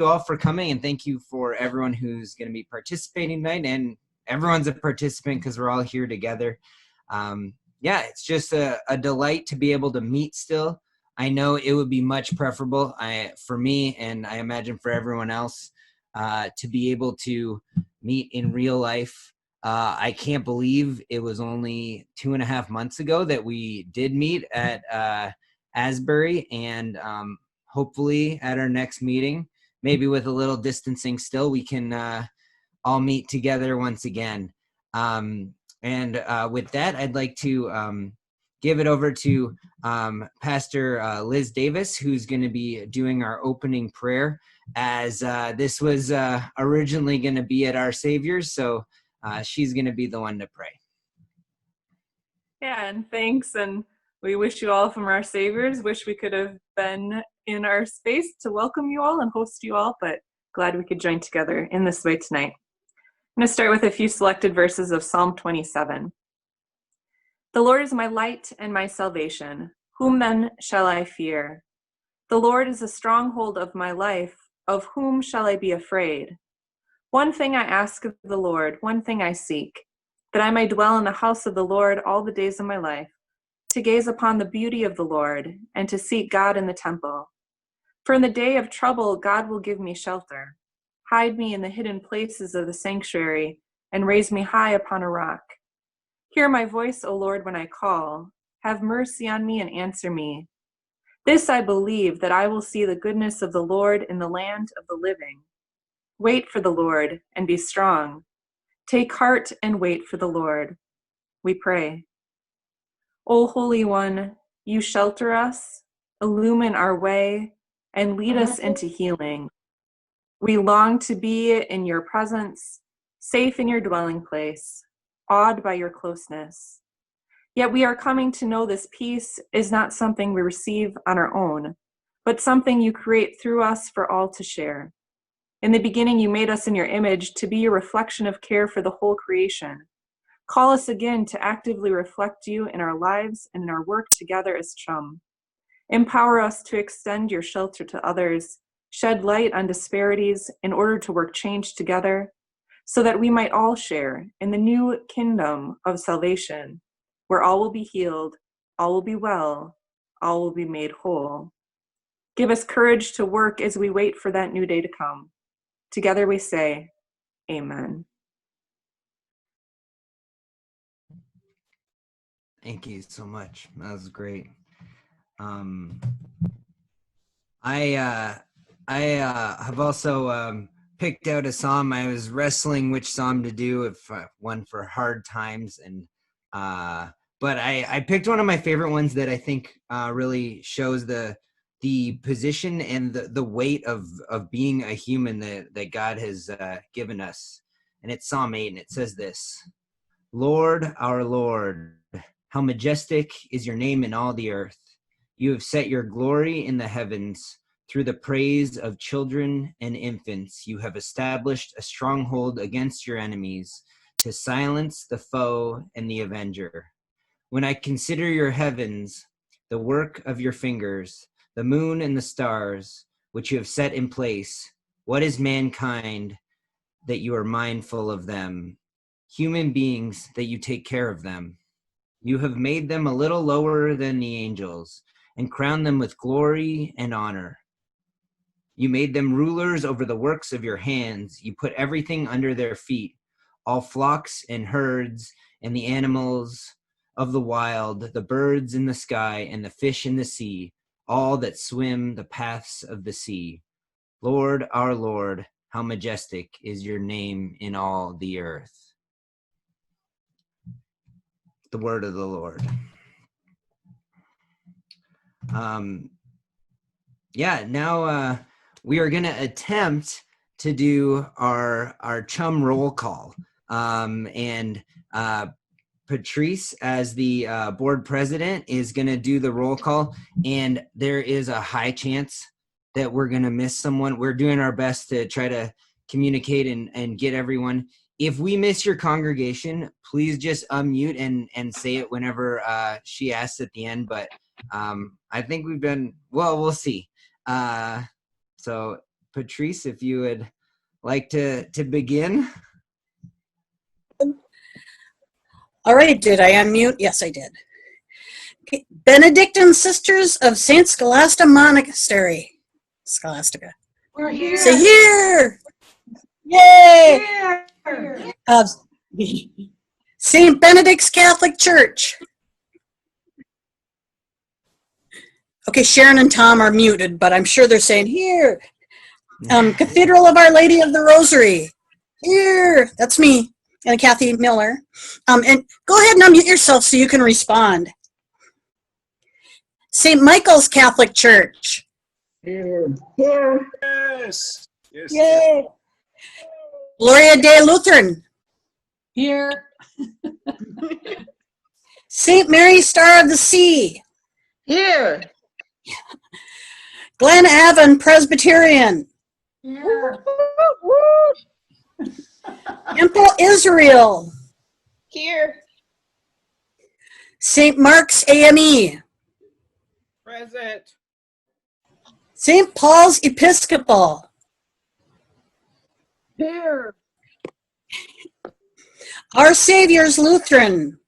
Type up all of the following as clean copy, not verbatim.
all for coming, and thank you for everyone who's going to be participating tonight. And everyone's a participant because we're all here together. Yeah, it's just a delight to be able to meet still. I know it would be much preferable for me, and I imagine for everyone else, to be able to meet in real life. I can't believe it was only 2.5 months ago that we did meet at Asbury, and hopefully at our next meeting, maybe with a little distancing still, we can all meet together once again. And with that, I'd like to give it over to Pastor Liz Davis, who's going to be doing our opening prayer, as this was originally going to be at Our Savior's, so she's going to be the one to pray. Yeah, and thanks, and we wish you all from Our Savior's. Wish we could have been in our space to welcome you all and host you all, but glad we could join together in this way tonight. I'm going to start with a few selected verses of Psalm 27. The Lord is my light and my salvation. Whom then shall I fear? The Lord is the stronghold of my life. Of whom shall I be afraid? One thing I ask of the Lord, one thing I seek, that I may dwell in the house of the Lord all the days of my life, to gaze upon the beauty of the Lord, and to seek God in the temple. For in the day of trouble God will give me shelter. Hide me in the hidden places of the sanctuary, and raise me high upon a rock. Hear my voice, O Lord, when I call. Have mercy on me and answer me. This I believe, that I will see the goodness of the Lord in the land of the living. Wait for the Lord and be strong. Take heart and wait for the Lord. We pray. O Holy One, you shelter us, illumine our way, and lead us into healing. We long to be in your presence, safe in your dwelling place, awed by your closeness. Yet we are coming to know this peace is not something we receive on our own, but something you create through us for all to share. In the beginning, you made us in your image to be your reflection of care for the whole creation. Call us again to actively reflect you in our lives and in our work together as Chum. Empower us to extend your shelter to others, shed light on disparities in order to work change together, so that we might all share in the new kingdom of salvation, where all will be healed, all will be well, all will be made whole. Give us courage to work as we wait for that new day to come. Together we say, Amen. Thank you so much. That was great. I have also picked out a psalm. I was wrestling which psalm to do, if one for hard times, and but I picked one of my favorite ones that I think really shows the position and the weight of being a human that God has given us. And it's Psalm 8, and it says this: Lord, our Lord, how majestic is your name in all the earth. You have set your glory in the heavens. Through the praise of children and infants, you have established a stronghold against your enemies, to silence the foe and the avenger. When I consider your heavens, the work of your fingers, the moon and the stars, which you have set in place, what is mankind that you are mindful of them? Human beings that you take care of them. You have made them a little lower than the angels, and crowned them with glory and honor. You made them rulers over the works of your hands. You put everything under their feet, all flocks and herds, and the animals of the wild, the birds in the sky, and the fish in the sea, all that swim the paths of the sea. Lord, our Lord, how majestic is your name in all the earth. The word of the Lord. Now we are going to attempt to do our Chum roll call. And Patrice, as the board president, is going to do the roll call. And there is a high chance that we're going to miss someone. We're doing our best to try to communicate and get everyone. If we miss your congregation, please just unmute and say it whenever she asks at the end. But I think we've been, well, we'll see. So Patrice, if you would like to begin. All right, did I unmute? Yes, I did. Okay. Benedictine Sisters of St. Scholastica Monastery. Scholastica. We're here. Say here. Yay. Here. St. Benedict's Catholic Church. Okay, Sharon and Tom are muted, but I'm sure they're saying here. Cathedral of Our Lady of the Rosary. Here. That's me and Kathy Miller. And go ahead and unmute yourself so you can respond. St. Michael's Catholic Church. Here. Here. Yes. Yes. Yay. Gloria Dei Lutheran. Here. St. Mary Star of the Sea. Here. Glen Avon Presbyterian. Here. Temple Israel. Here. St. Mark's AME. Present. St. Paul's Episcopal. Here. Our Savior's Lutheran.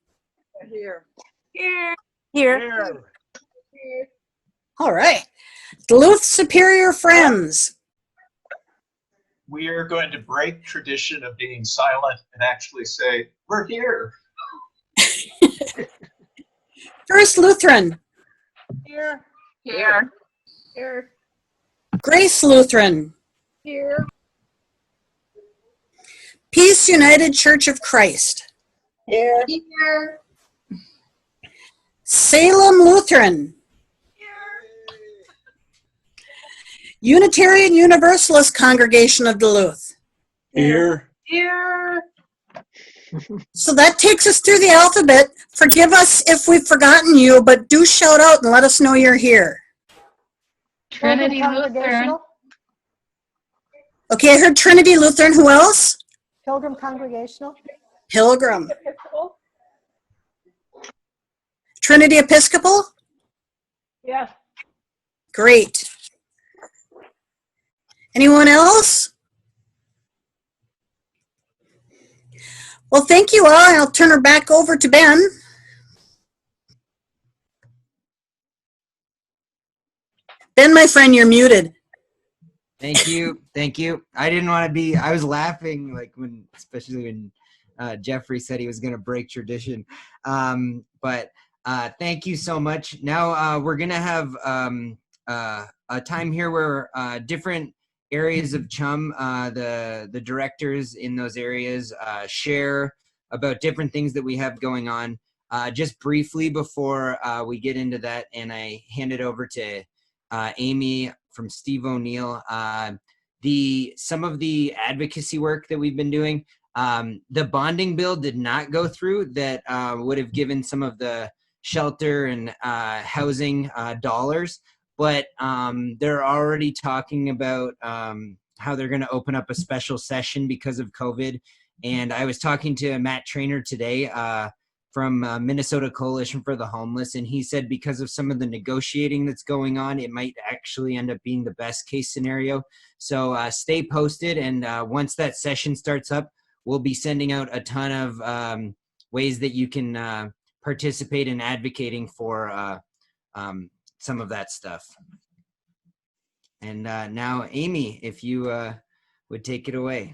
Here. Here. Here. All right. Duluth Superior Friends. We are going to break tradition of being silent and actually say, we're here. First Lutheran. Here. Here. Here. Grace Lutheran. Here. Peace United Church of Christ. Here. Here. Salem Lutheran. Unitarian Universalist Congregation of Duluth. Here. Here. So that takes us through the alphabet. Forgive us if we've forgotten you, but do shout out and let us know you're here. Trinity Lutheran. Okay, I heard Trinity Lutheran. Who else? Pilgrim Congregational. Pilgrim. Trinity Episcopal? Yes. Great. Anyone else? Well, thank you all. I'll turn her back over to Ben. Ben, my friend, you're muted. Thank you. Thank you. I didn't want to be, I was laughing like when, especially when Jeffrey said he was going to break tradition. But thank you so much. Now we're going to have a time here where different areas of Chum, the directors in those areas share about different things that we have going on. Just briefly before we get into that, and I hand it over to Amy from Steve O'Neill. Some of the advocacy work that we've been doing, the bonding bill did not go through that would have given some of the shelter and housing dollars, but they're already talking about how they're going to open up a special session because of COVID. And I was talking to Matt Trainer today from Minnesota Coalition for the Homeless, and he said because of some of the negotiating that's going on, it might actually end up being the best case scenario. So stay posted, and once that session starts up, we'll be sending out a ton of ways that you can participate in advocating for some of that stuff. And now, Amy, if you would take it away.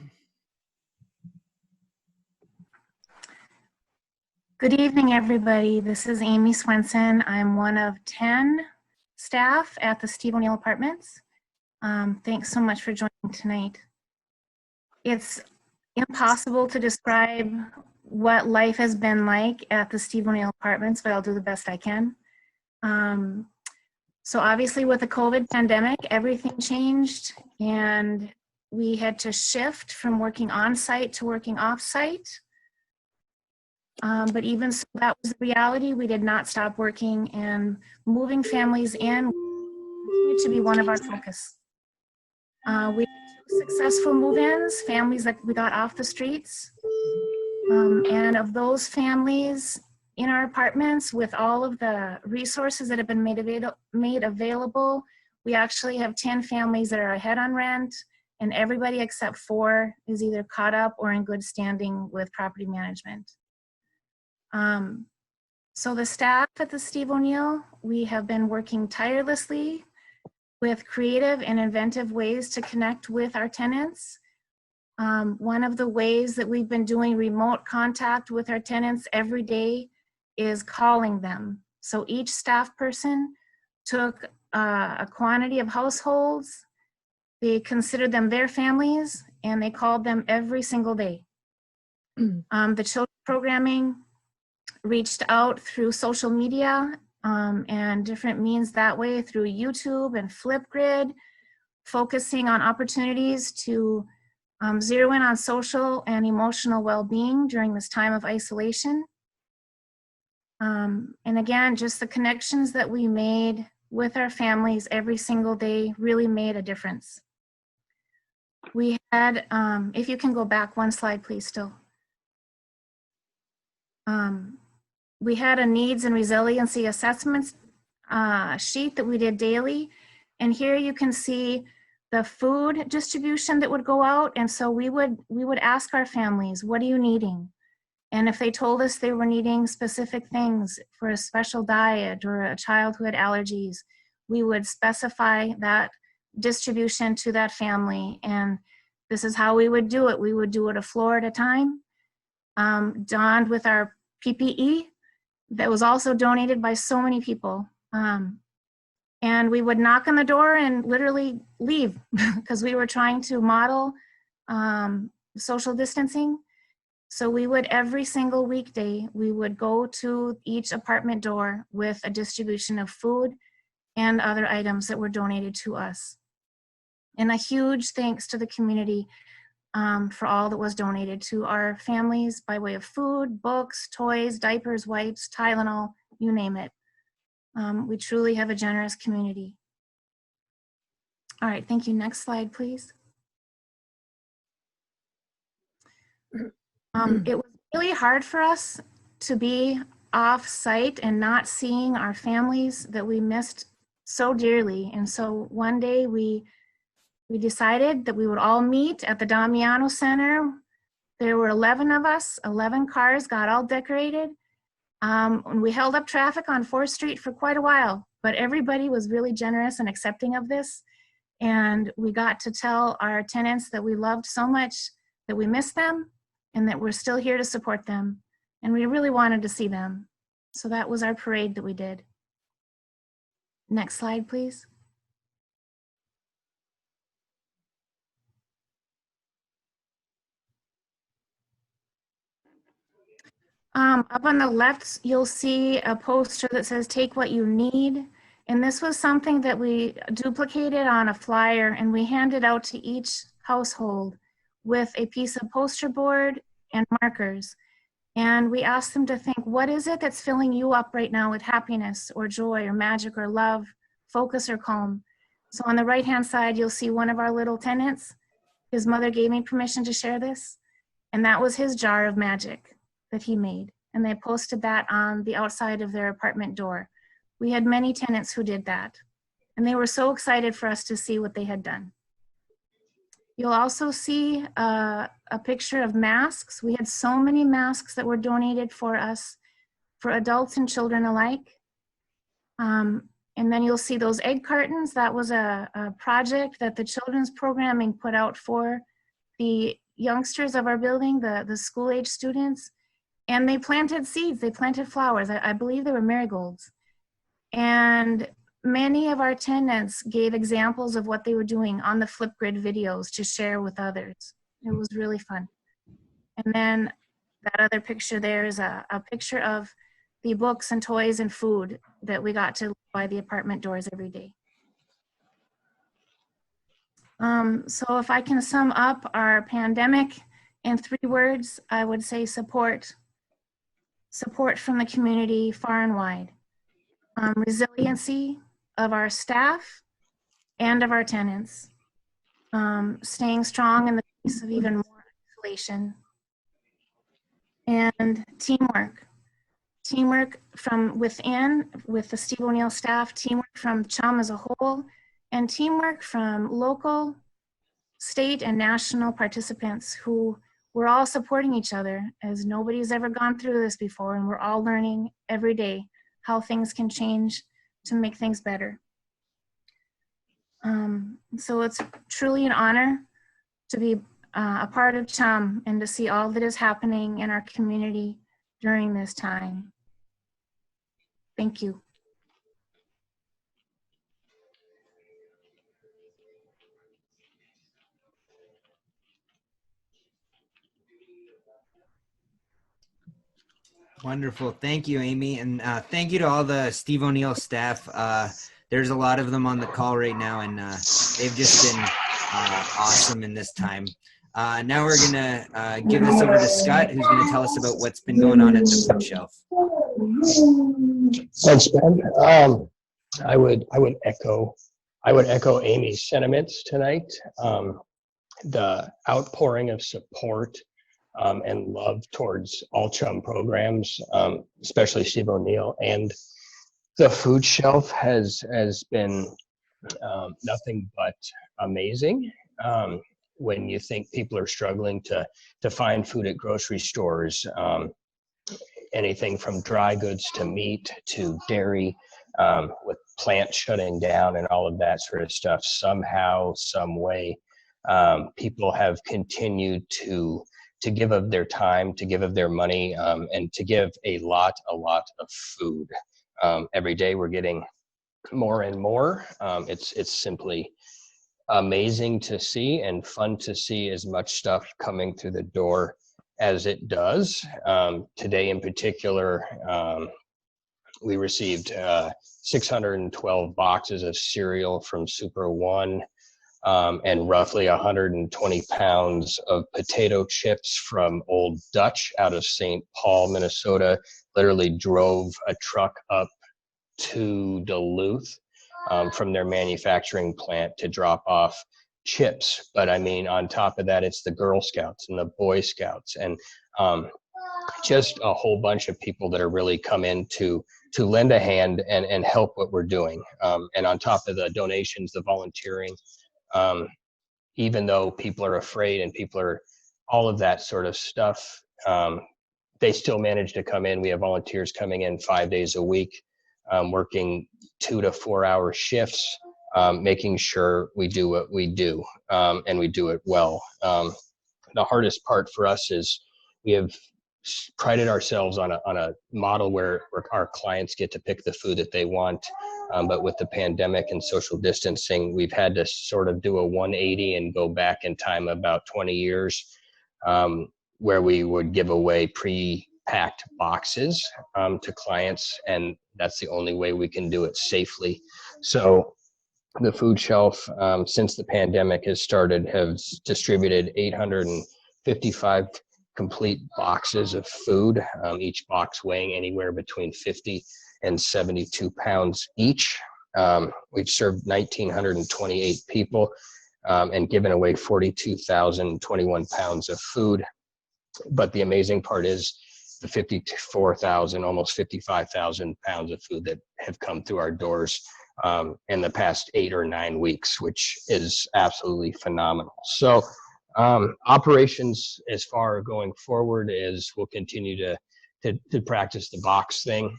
Good evening, everybody. This is Amy Swenson. I'm one of 10 staff at the Steve O'Neill Apartments. Thanks so much for joining tonight. It's impossible to describe what life has been like at the Steve O'Neill Apartments, but I'll do the best I can. So obviously with the COVID pandemic, everything changed, and we had to shift from working on-site to working off-site. But even so, that was the reality. We did not stop working, and moving families in continued to be one of our focus. We had 2 successful move-ins, families that we got off the streets. And of those families in our apartments, with all of the resources that have been made available, We actually have 10 families that are ahead on rent, and everybody except 4 is either caught up or in good standing with property management. So the staff at the Steve O'Neill, we have been working tirelessly with creative and inventive ways to connect with our tenants. One of the ways that we've been doing remote contact with our tenants every day is calling them. So each staff person took a quantity of households, they considered them their families, and they called them every single day. The children programming reached out through social media and different means that way, through YouTube and Flipgrid, focusing on opportunities to zero in on social and emotional well-being during this time of isolation. And again, just the connections that we made with our families every single day really made a difference. We had, if you can go back one slide, please, still. We had a needs and resiliency assessments sheet that we did daily. And here you can see the food distribution that would go out. And so we would ask our families, what are you needing? And if they told us they were needing specific things for a special diet or a child who had allergies, we would specify that distribution to that family. And this is how we would do it. We would do it a floor at a time, donned with our PPE that was also donated by so many people. And we would knock on the door and literally leave because we were trying to model social distancing. So we would, every single weekday, we would go to each apartment door with a distribution of food and other items that were donated to us. And a huge thanks to the community for all that was donated to our families by way of food, books, toys, diapers, wipes, Tylenol, you name it. We truly have a generous community. All right, thank you. Next slide, please. It was really hard for us to be off site and not seeing our families that we missed so dearly. And so one day we decided that we would all meet at the Damiano Center. There were 11 of us, 11 cars got all decorated. And we held up traffic on 4th Street for quite a while, but everybody was really generous and accepting of this. And we got to tell our tenants that we loved so much that we missed them and that we're still here to support them. And we really wanted to see them. So that was our parade that we did. Next slide, please. Up on the left, you'll see a poster that says, "Take what you need." And this was something that we duplicated on a flyer and we handed out to each household with a piece of poster board and markers. And we asked them to think, what is it that's filling you up right now with happiness or joy or magic or love, focus or calm? So on the right-hand side, you'll see one of our little tenants. His mother gave me permission to share this. And that was his jar of magic that he made. And they posted that on the outside of their apartment door. We had many tenants who did that. And they were so excited for us to see what they had done. You'll also see a picture of masks. We had so many masks that were donated for us, for adults and children alike. And then you'll see those egg cartons. That was a project that the children's programming put out for the youngsters of our building, the school-age students. And they planted seeds, they planted flowers. I believe they were marigolds. And many of our tenants gave examples of what they were doing on the Flipgrid videos to share with others. It was really fun. And then that other picture there is a picture of the books and toys and food that we got to by the apartment doors every day. So if I can sum up our pandemic in 3 words, I would say support. Support from the community far and wide. Resiliency of our staff and of our tenants. Staying strong in the face of even more isolation. And teamwork. Teamwork from within with the Steve O'Neill staff, teamwork from Chum as a whole, and teamwork from local, state, and national participants who we're all supporting each other, as nobody's ever gone through this before, and we're all learning every day how things can change to make things better. So it's truly an honor to be a part of Chum and to see all that is happening in our community during this time. Thank you. Wonderful. Thank you, Amy. And thank you to all the Steve O'Neill staff. There's a lot of them on the call right now, and they've just been awesome in this time. Now we're going to give this over to Scott, who's going to tell us about what's been going on at the food shelf. Thanks, Ben. I would echo Amy's sentiments tonight. The outpouring of support and love towards all Chum programs, especially Steve O'Neill, and the food shelf has been nothing but amazing. When you think people are struggling to find food at grocery stores, anything from dry goods to meat to dairy, with plants shutting down and all of that sort of stuff, somehow, some way, people have continued to give of their time, to give of their money, and to give a lot of food. Every day we're getting more and more. It's simply amazing to see and fun to see as much stuff coming through the door as it does. Today in particular, we received 612 boxes of cereal from Super One, and roughly 120 pounds of potato chips from Old Dutch out of St. Paul, Minnesota. Literally drove a truck up to Duluth from their manufacturing plant to drop off chips. But I mean, on top of that, it's the Girl Scouts and the Boy Scouts, and just a whole bunch of people that are really come in to lend a hand and help what we're doing. And on top of the donations, the volunteering, even though people are afraid and people are all of that sort of stuff, they still manage to come in. We have volunteers coming in 5 days a week, working 2 to 4 hour shifts, making sure we do what we do, and we do it well. The hardest part for us is we have prided ourselves on a model where our clients get to pick the food that they want. But with the pandemic and social distancing, we've had to sort of do a 180 and go back in time about 20 years, where we would give away pre-packed boxes to clients, and that's the only way we can do it safely. So the food shelf, since the pandemic has started, has distributed 855 complete boxes of food, each box weighing anywhere between 50 and 72 pounds each. We've served 1,928 people and given away 42,021 pounds of food. But the amazing part is the 54,000, almost 55,000 pounds of food that have come through our doors in the past 8 or 9 weeks, which is absolutely phenomenal. So operations as far going forward is we'll continue to practice the box thing.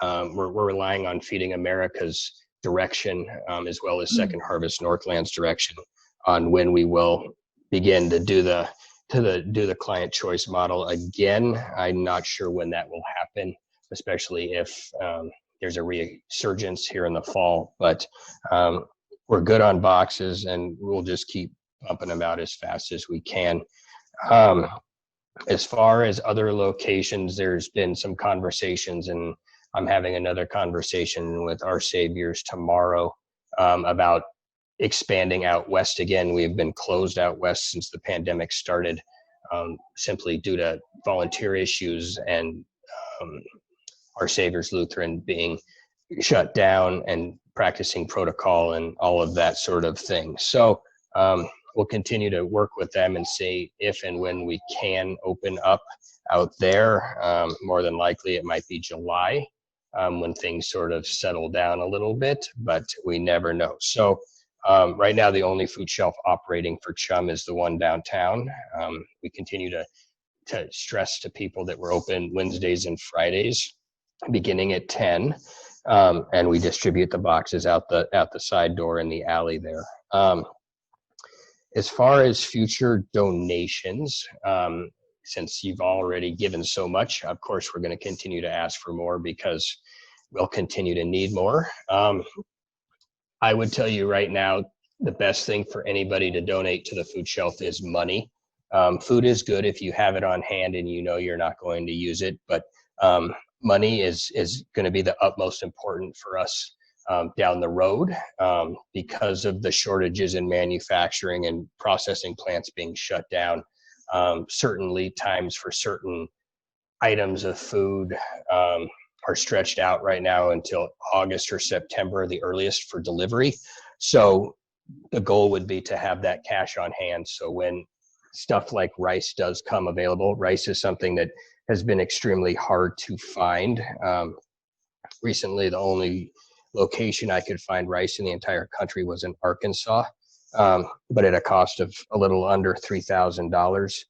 We're relying on Feeding America's direction, as well as Second Harvest Northland's direction, on when we will begin to do the client choice model again. I'm not sure when that will happen, especially if there's a resurgence here in the fall. But we're good on boxes, and we'll just keep pumping them out as fast as we can. As far as other locations, there's been some conversations, and I'm having another conversation with Our Saviors tomorrow about expanding out west again. We've been closed out west since the pandemic started, simply due to volunteer issues and Our Saviors Lutheran being shut down and practicing protocol and all of that sort of thing. So we'll continue to work with them and see if and when we can open up out there. More than likely it might be July. when things sort of settle down a little bit, but we never know. So right now, the only food shelf operating for Chum is the one downtown. We continue to stress to people that we're open Wednesdays and Fridays, beginning at 10, and we distribute the boxes out the side door in the alley there. As far as future donations, since you've already given so much, of course, we're going to continue to ask for more because we'll continue to need more. I would tell you right now, the best thing for anybody to donate to the food shelf is money. Food is good if you have it on hand and you know you're not going to use it, but money is going to be the utmost important for us down the road because of the shortages in manufacturing and processing plants being shut down. Certain lead times for certain items of food are stretched out right now until August or September, the earliest for delivery. So the goal would be to have that cash on hand. So when stuff like rice does come available, rice is something that has been extremely hard to find. Recently, the only location I could find rice in the entire country was in Arkansas, but at a cost of a little under $3,000.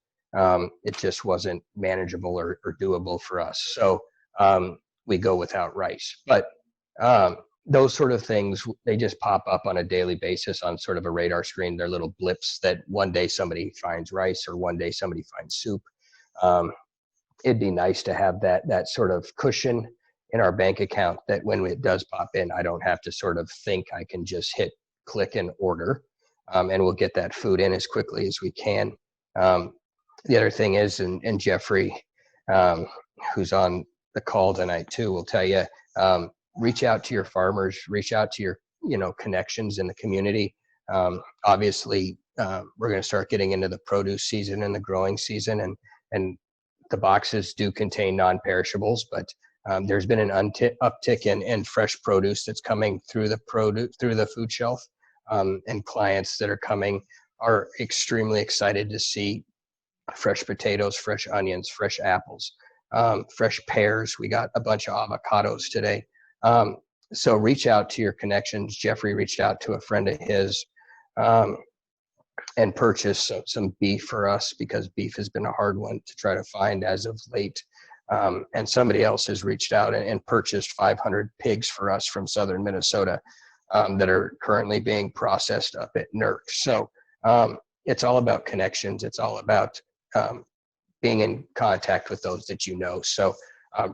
It just wasn't manageable or doable for us. So we go without rice. But those sort of things, they just pop up on a daily basis on sort of a radar screen. They're little blips that one day somebody finds rice or one day somebody finds soup. It'd be nice to have that sort of cushion in our bank account that when it does pop in, I don't have to sort of think. I can just hit click and order, and we'll get that food in as quickly as we can. The other thing is, and Jeffrey, who's on the call tonight too, will tell you, reach out to your farmers, reach out to your connections in the community. Obviously, we're going to start getting into the produce season and the growing season, and the boxes do contain non-perishables, but there's been an uptick in fresh produce that's coming through the food shelf, and clients that are coming are extremely excited to see fresh potatoes, fresh onions, fresh apples, fresh pears. We got a bunch of avocados today. So reach out to your connections. Jeffrey reached out to a friend of his and purchased some beef for us because beef has been a hard one to try to find as of late. And somebody else has reached out and purchased 500 pigs for us from southern Minnesota that are currently being processed up at NERC. So it's all about connections. It's all about being in contact with those that you know. So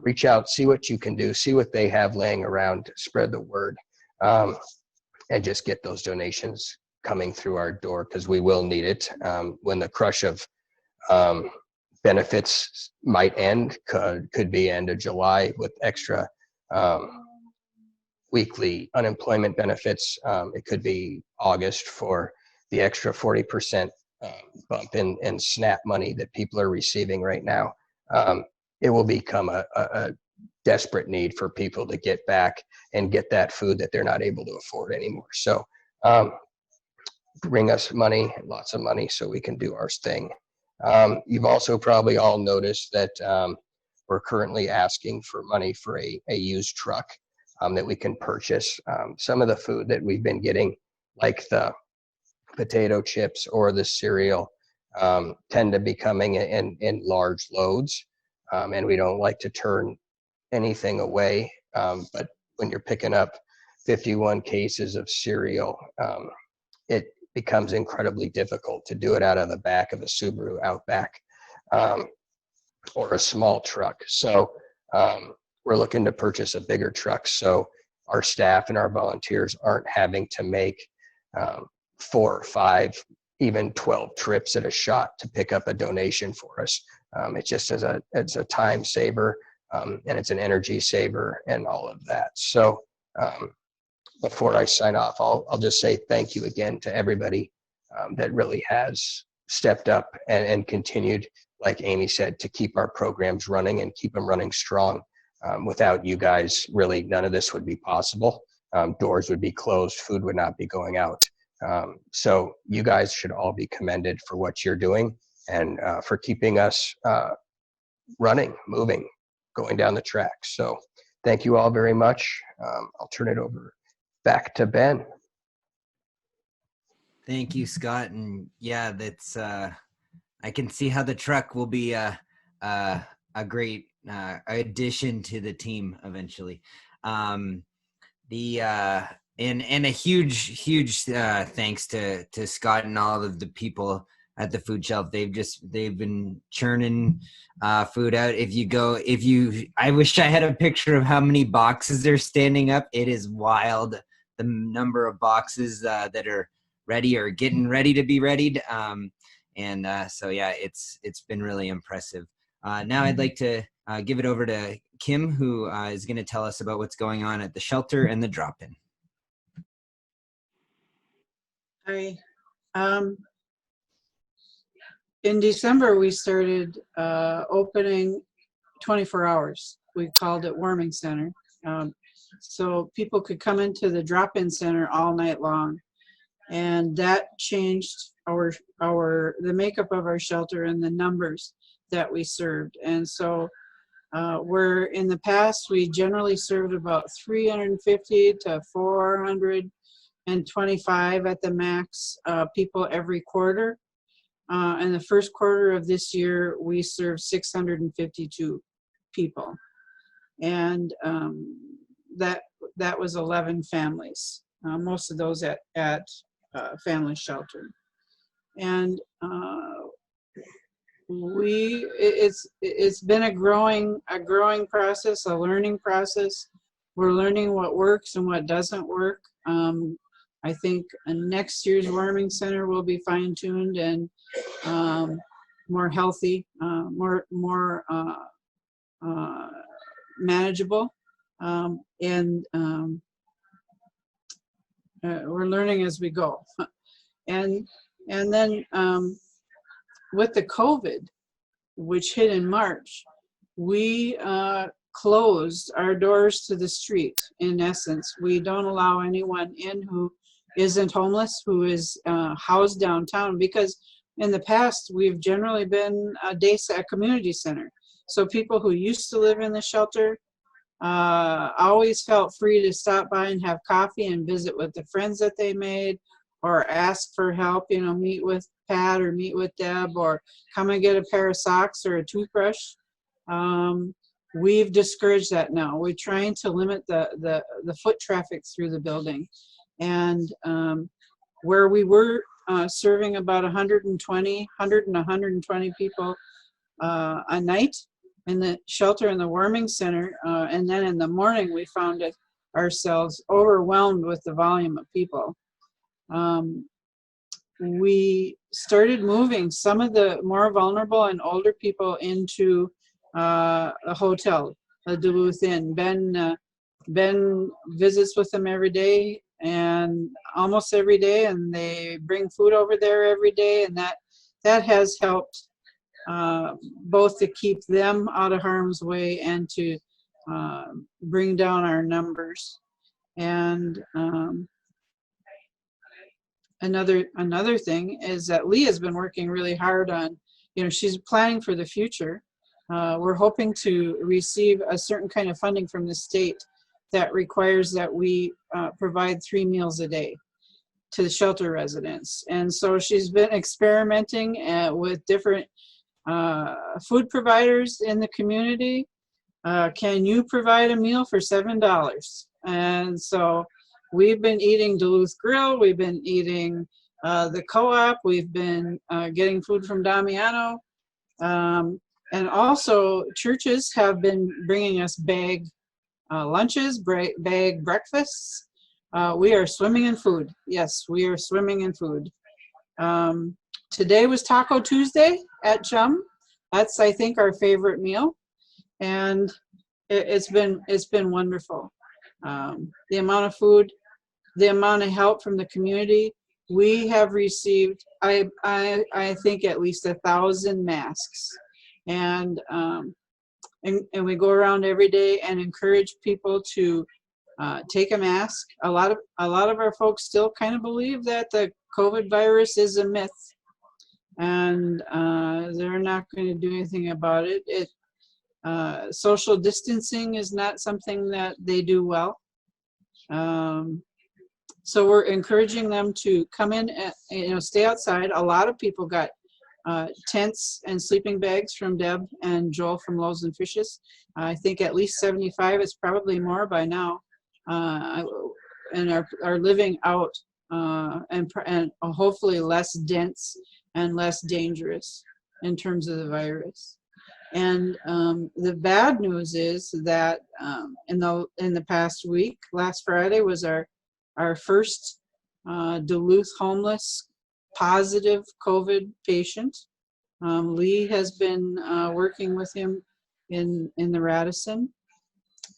reach out, see what you can do, see what they have laying around, spread the word, and just get those donations coming through our door because we will need it when the crush of benefits might end. Could be end of July with extra weekly unemployment benefits. It could be August for the extra 40% bump in SNAP money that people are receiving right now. It will become a desperate need for people to get back and get that food that they're not able to afford anymore. So bring us money, lots of money, so we can do our thing. You've also probably all noticed that we're currently asking for money for a used truck that we can purchase. Some of the food that we've been getting, like the potato chips or the cereal, tend to be coming in large loads, and we don't like to turn anything away. But when you're picking up 51 cases of cereal, it becomes incredibly difficult to do it out of the back of a Subaru Outback or a small truck. So we're looking to purchase a bigger truck so our staff and our volunteers aren't having to make 4 or 5, even 12 trips at a shot to pick up a donation for us. It's just it's a time saver, and it's an energy saver and all of that. So before I sign off, I'll just say thank you again to everybody that really has stepped up and continued, like Amy said, to keep our programs running and keep them running strong. Without you guys, really, none of this would be possible. Doors would be closed, food would not be going out. So you guys should all be commended for what you're doing and for keeping us running, moving, going down the track. So thank you all very much. I'll turn it over back to Ben. Thank you, Scott. And yeah, that's I can see how the truck will be a great addition to the team eventually. And a huge thanks to Scott and all of the people at the food shelf. They've been churning food out. I wish I had a picture of how many boxes they're standing up. It is wild, the number of boxes that are ready or getting ready to be readied. So yeah, it's been really impressive. Now I'd like to give it over to Kim, who is going to tell us about what's going on at the shelter and the drop-in. Hi. In December, we started opening 24 hours. We called it Warming Center. So people could come into the drop-in center all night long. And that changed the makeup of our shelter and the numbers that we served. And so where in the past, we generally served about 350 to 425 at the max people every quarter. In the first quarter of this year, we served 652 people. And that was 11 families, most of those at family shelter. And it's been a growing process, a learning process. We're learning what works and what doesn't work. I think next year's warming center will be fine-tuned and more healthy, more manageable, and we're learning as we go. And then with the COVID, which hit in March, we closed our doors to the street. In essence, we don't allow anyone in who isn't homeless, who is housed downtown, because in the past we've generally been a community center. So people who used to live in the shelter always felt free to stop by and have coffee and visit with the friends that they made, or ask for help, meet with Pat or meet with Deb, or come and get a pair of socks or a toothbrush. We've discouraged that now. We're trying to limit the foot traffic through the building. And where we were serving about 100 and 120 people a night in the shelter in the warming center, and then in the morning we found ourselves overwhelmed with the volume of people. We started moving some of the more vulnerable and older people into a hotel, the Duluth Inn. Ben visits with them every day, and almost every day, and they bring food over there every day, and that has helped both to keep them out of harm's way and to bring down our numbers. And another thing is that Lee has been working really hard on, she's planning for the future. We're hoping to receive a certain kind of funding from the state that requires that we provide 3 meals a day to the shelter residents. And so she's been experimenting with different food providers in the community. Can you provide a meal for $7? And so we've been eating Duluth Grill, we've been eating the Co-op, we've been getting food from Damiano. And also churches have been bringing us bag lunches, bag breakfasts. We are swimming in food. Yes, we are swimming in food. Today was Taco Tuesday at Chum. That's, I think, our favorite meal. And it's been wonderful. The amount of food, the amount of help from the community. We have received, I think, at least 1,000 masks. And we go around every day and encourage people to take a mask. A lot of our folks still kind of believe that the COVID virus is a myth, and they're not going to do anything about it. Social distancing is not something that they do well. So we're encouraging them to come in and, stay outside. A lot of people got tents and sleeping bags from Deb and Joel from Loaves and Fishes. I think at least 75, it's probably more by now, and are living out and hopefully less dense and less dangerous in terms of the virus. And the bad news is that in the past week, last Friday was our first Duluth homeless positive COVID patient. Lee has been working with him in the Radisson.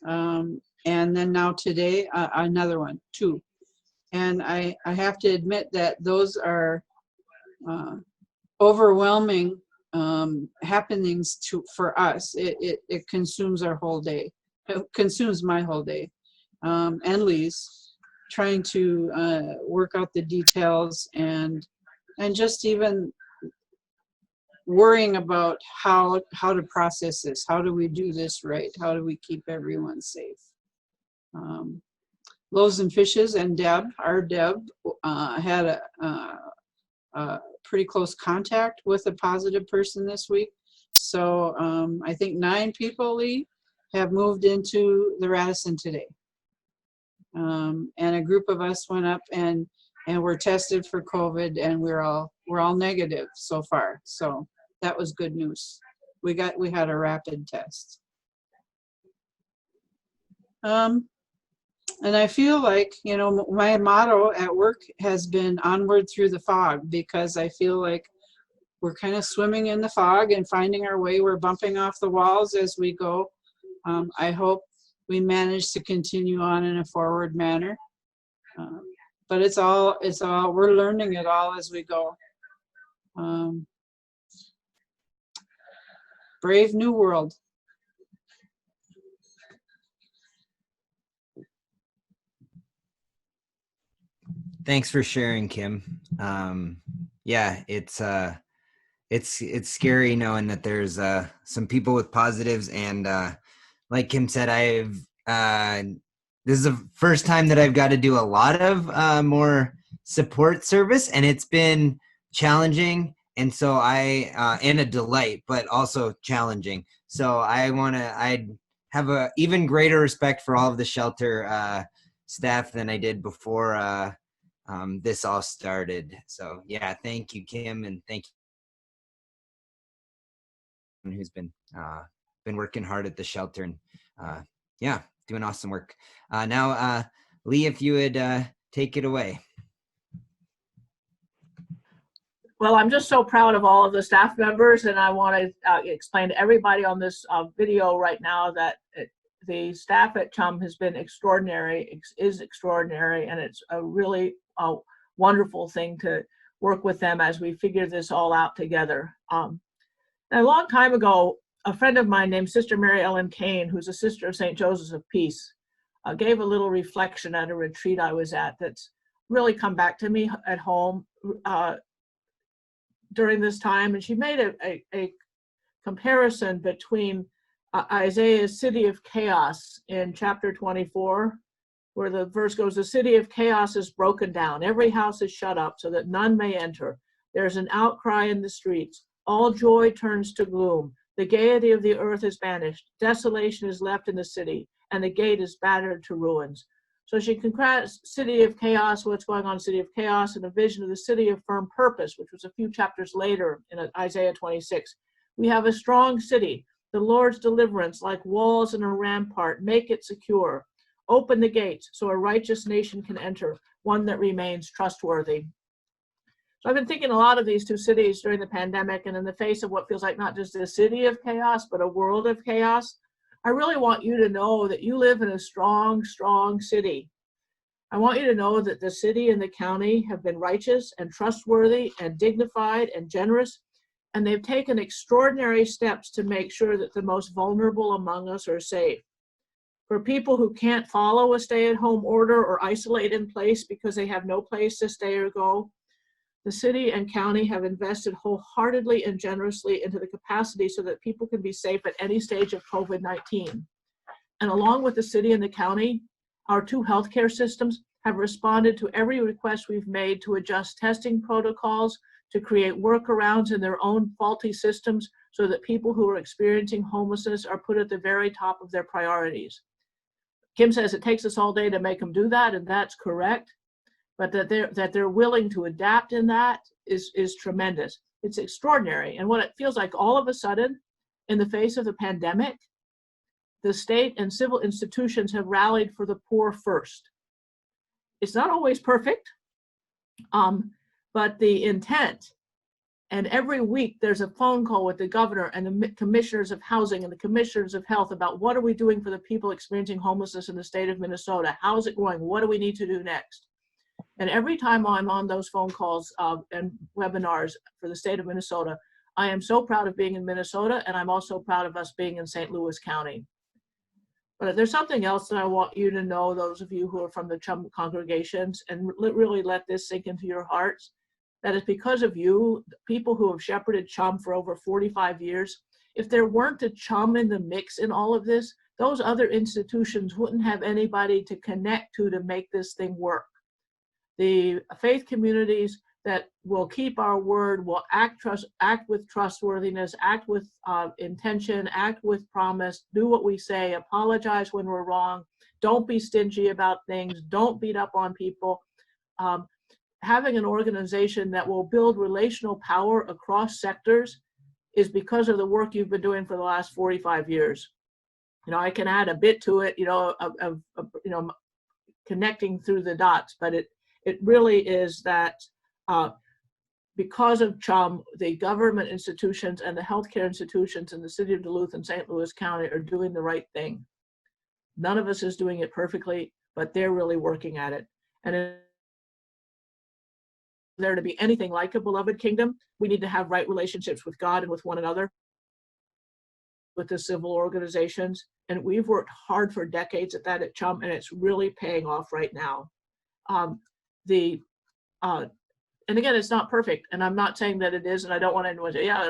And then now today, another one, 2. And I have to admit that those are overwhelming happenings for us. It consumes our whole day. It consumes my whole day, and Lee's, trying to work out the details and just even worrying about how to process this. How do we do this right? How do we keep everyone safe? Loaves and Fishes and Deb, our Deb, had a pretty close contact with a positive person this week. So I think 9 people, Lee, have moved into the Radisson today. And a group of us went up and were tested for COVID, and we're all negative so far. So that was good news. We had a rapid test. And I feel like, my motto at work has been onward through the fog, because I feel like we're kind of swimming in the fog and finding our way. We're bumping off the walls as we go. I hope we manage to continue on in a forward manner. But it's all, we're learning it all as we go. Brave new world. Thanks for sharing, Kim. Yeah, it's scary knowing that there's some people with positives, and like Kim said, this is the first time that I've got to do a lot of more support service, and it's been challenging, and so and a delight, but also challenging. So I have a even greater respect for all of the shelter staff than I did before this all started. So yeah, thank you, Kim, and thank you who's been working hard at the shelter, and yeah, doing awesome work. Now, Lee, if you would take it away. Well, I'm just so proud of all of the staff members, and I want to explain to everybody on this video right now that the staff at Chum has been extraordinary, is extraordinary, and it's a really wonderful thing to work with them as we figure this all out together. A long time ago, a friend of mine named Sister Mary Ellen Kane, who's a sister of St. Joseph's of Peace, gave a little reflection at a retreat I was at that's really come back to me at home during this time. And she made a comparison between Isaiah's city of chaos in chapter 24, where the verse goes, "The city of chaos is broken down. Every house is shut up so that none may enter. There's an outcry in the streets. All joy turns to gloom. The gaiety of the earth is banished. Desolation is left in the city, and the gate is battered to ruins." So she contrasts city of chaos, what's going on in city of chaos, and a vision of the city of firm purpose, which was a few chapters later in Isaiah 26. We have a strong city, the Lord's deliverance, like walls and a rampart, make it secure. Open the gates so a righteous nation can enter, one that remains trustworthy. So I've been thinking a lot of these two cities during the pandemic, and in the face of what feels like not just a city of chaos, but a world of chaos, I really want you to know that you live in a strong, strong city. I want you to know that the city and the county have been righteous and trustworthy and dignified and generous, and they've taken extraordinary steps to make sure that the most vulnerable among us are safe. For people who can't follow a stay-at-home order or isolate in place because they have no place to stay or go, The city and county have invested wholeheartedly and generously into the capacity so that people can be safe at any stage of COVID-19. And along with the city and the county, our two healthcare systems have responded to every request we've made to adjust testing protocols, to create workarounds in their own faulty systems so that people who are experiencing homelessness are put at the very top of their priorities. Kim says it takes us all day to make them do that, and that's correct. But that they're willing to adapt in that is tremendous. It's extraordinary. And what it feels like all of a sudden, in the face of the pandemic, the state and civil institutions have rallied for the poor first. It's not always perfect, but the intent, and every week there's a phone call with the governor and the commissioners of housing and the commissioners of health about what are we doing for the people experiencing homelessness in the state of Minnesota? How's it going? What do we need to do next? And every time I'm on those phone calls and webinars for the state of Minnesota, I am so proud of being in Minnesota, and I'm also proud of us being in St. Louis County. But there's something else that I want you to know, those of you who are from the Chum congregations, and really let this sink into your hearts, that it's because of you, people who have shepherded Chum for over 45 years. If there weren't a Chum in the mix in all of this, those other institutions wouldn't have anybody to connect to make this thing work. The faith communities that will keep our word, will act with trustworthiness, act with intention, act with promise, do what we say, apologize when we're wrong, don't be stingy about things, don't beat up on people. Having an organization that will build relational power across sectors is because of the work you've been doing for the last 45 years. You know, I can add a bit to it, of connecting through the dots, but it really is that because of Chum, the government institutions and the healthcare institutions in the city of Duluth and St. Louis County are doing the right thing. None of us is doing it perfectly, but they're really working at it. And if there to be anything like a beloved kingdom, we need to have right relationships with God and with one another, with the civil organizations. And we've worked hard for decades at that at Chum, and it's really paying off right now. And again, it's not perfect, and I'm not saying that it is, and I don't want anyone to say, yeah,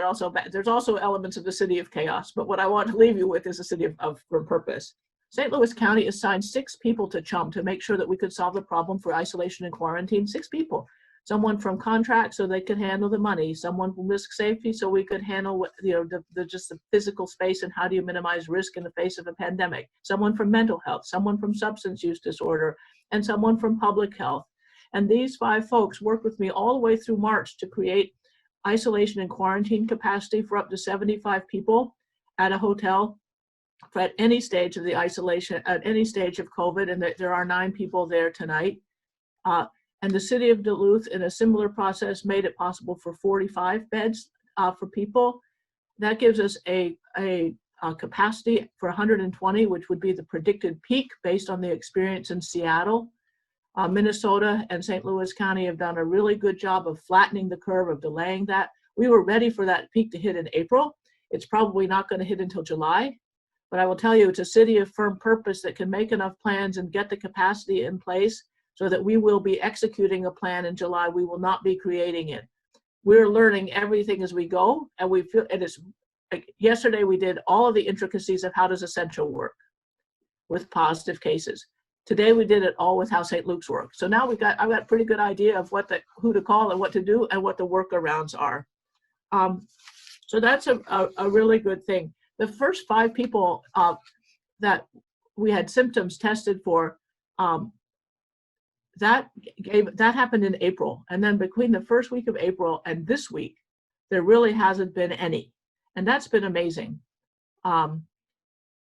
there's also elements of the city of chaos, but what I want to leave you with is a city of purpose. St. Louis County assigned 6 people to Chum to make sure that we could solve the problem for isolation and quarantine. 6 people. Someone from contract so they could handle the money, someone from risk safety so we could handle just the physical space and how do you minimize risk in the face of a pandemic, someone from mental health, someone from substance use disorder, and someone from public health. And these 5 folks worked with me all the way through March to create isolation and quarantine capacity for up to 75 people at a hotel at any stage of the isolation, at any stage of COVID, and there are 9 people there tonight. And the city of Duluth, in a similar process, made it possible for 45 beds for people. That gives us a capacity for 120, which would be the predicted peak based on the experience in Seattle. Minnesota and St. Louis County have done a really good job of flattening the curve, of delaying that. We were ready for that peak to hit in April. It's probably not going to hit until July. But I will tell you, it's a city of firm purpose that can make enough plans and get the capacity in place so that we will be executing a plan in July. We will not be creating it. We're learning everything as we go, and we feel it is. Like yesterday, we did all of the intricacies of how does essential work with positive cases. Today we did it all with how St. Luke's works. So now I've got a pretty good idea of who to call and what to do and what the workarounds are. So that's a really good thing. The first 5 people that we had symptoms tested for, that happened in April. And then between the first week of April and this week, there really hasn't been any. And that's been amazing.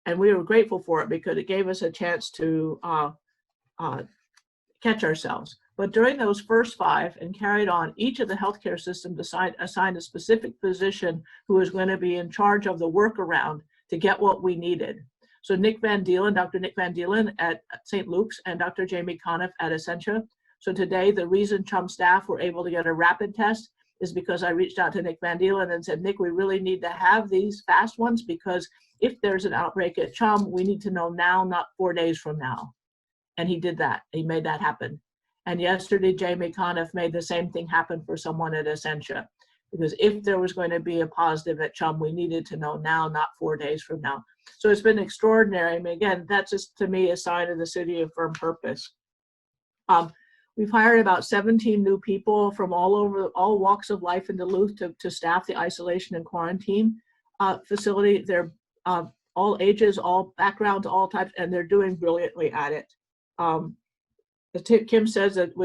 And we were grateful for it because it gave us a chance to catch ourselves. But during those first 5 and carried on, each of the healthcare systems assigned a specific physician who was going to be in charge of the workaround to get what we needed. So Nick Van Deelen, Dr. Nick Van Deelen at St. Luke's, and Dr. Jamie Conniff at Essentia. So today, the reason Chum staff were able to get a rapid test is because I reached out to Nick Van Deelen and said, Nick, we really need to have these fast ones because if there's an outbreak at Chum, we need to know now, not 4 days from now. And he did that. He made that happen. And yesterday, Jamie Conniff made the same thing happen for someone at Essentia. Because if there was going to be a positive at Chum, we needed to know now, not 4 days from now. So it's been extraordinary. I mean, again, that's just, to me, a sign of the city of firm purpose. We've hired about 17 new people from all over, all walks of life in Duluth to staff the isolation and quarantine facility. They're all ages, all backgrounds, all types, and they're doing brilliantly at it. Kim says that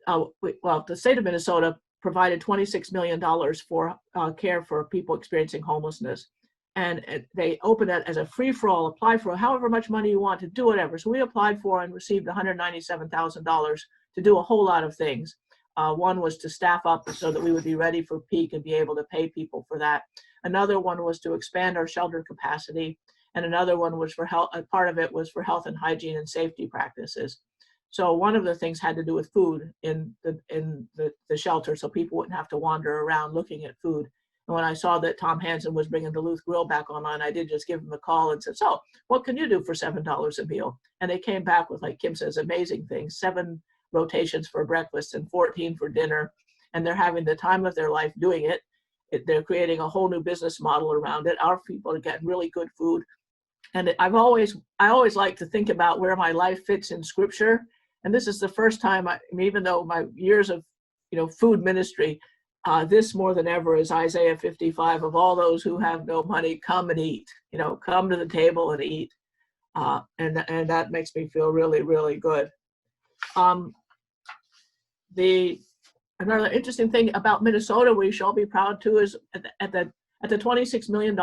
the state of Minnesota provided $26 million for care for people experiencing homelessness. And they opened it as a free-for-all, apply for however much money you want to do whatever. So we applied for and received $197,000 to do a whole lot of things. One was to staff up so that we would be ready for peak and be able to pay people for that. Another one was to expand our shelter capacity. And another one was for health, part of it was for health and hygiene and safety practices. So one of the things had to do with food in the shelter, so people wouldn't have to wander around looking at food. And when I saw that Tom Hansen was bringing Duluth Grill back online, I did just give him a call and said, so what can you do for $7 a meal? And they came back with, like Kim says, amazing things, 7 rotations for breakfast and 14 for dinner. And they're having the time of their life doing it. They're creating a whole new business model around it. Our people are getting really good food. And I always like to think about where my life fits in scripture. And this is the first time, even though my years of food ministry, this more than ever is Isaiah 55, of all those who have no money, come and eat, come to the table and eat. And that makes me feel really, really good. Another interesting thing about Minnesota we shall be proud too is at the $26 million,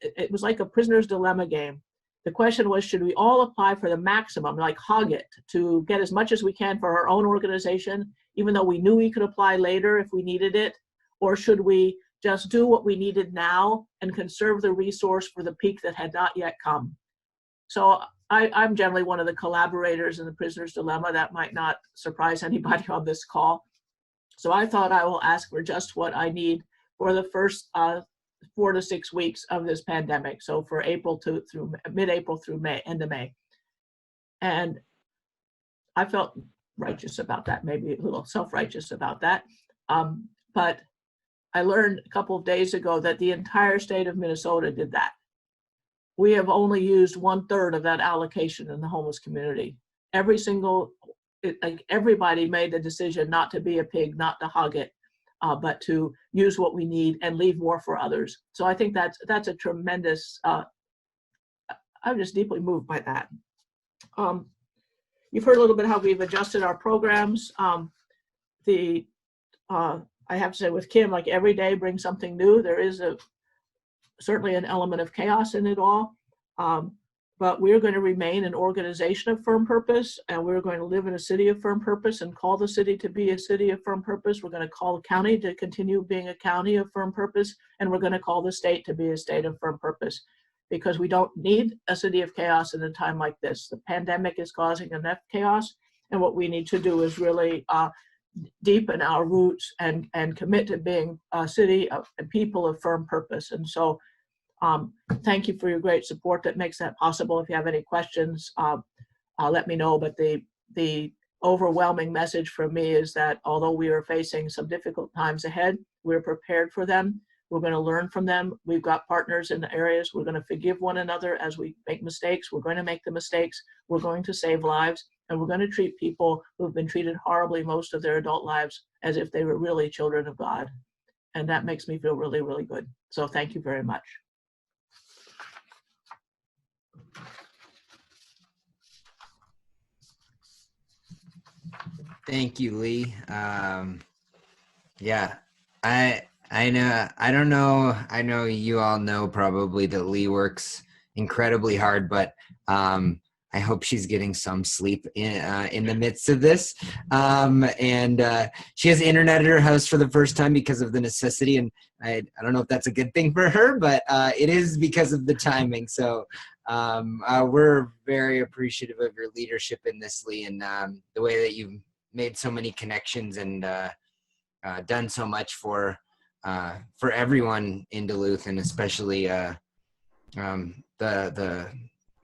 it was like a prisoner's dilemma game. The question was, should we all apply for the maximum, like hog it, to get as much as we can for our own organization, even though we knew we could apply later if we needed it? Or should we just do what we needed now and conserve the resource for the peak that had not yet come? So I'm generally one of the collaborators in the prisoner's dilemma. That might not surprise anybody on this call. So I thought I will ask for just what I need for the first 4 to 6 weeks of this pandemic. So for April through mid-April through May, end of May. And I felt righteous about that, maybe a little self-righteous about that. But I learned a couple of days ago that the entire state of Minnesota did that. We have only used 1/3 of that allocation in the homeless community. Everybody made the decision not to be a pig, not to hog it, but to use what we need and leave more for others. So I think that's a tremendous, I'm just deeply moved by that. You've heard a little bit how we've adjusted our programs. I have to say with Kim, like every day brings something new. There is certainly an element of chaos in it all. But we're going to remain an organization of firm purpose, and we're going to live in a city of firm purpose and call the city to be a city of firm purpose. We're going to call the county to continue being a county of firm purpose, and we're going to call the state to be a state of firm purpose, because we don't need a city of chaos in a time like this. The pandemic is causing enough chaos, and what we need to do is really deepen our roots and commit to being a city of people of firm purpose. And so thank you for your great support that makes that possible. If you have any questions, let me know. But the overwhelming message from me is that although we are facing some difficult times ahead, we're prepared for them. We're going to learn from them. We've got partners in the areas. We're going to forgive one another as we make mistakes. We're going to make the mistakes. We're going to save lives. And we're going to treat people who've been treated horribly most of their adult lives as if they were really children of God. And that makes me feel really, really good. So thank you very much. Thank you, Lee. Yeah, I know. I don't know. I know you all know probably that Lee works incredibly hard, but I hope she's getting some sleep in the midst of this. And she has internet at her house for the first time because of the necessity. And I don't know if that's a good thing for her, but it is because of the timing. So we're very appreciative of your leadership in this, Lee, and the way that you've made so many connections and done so much for everyone in Duluth, and especially the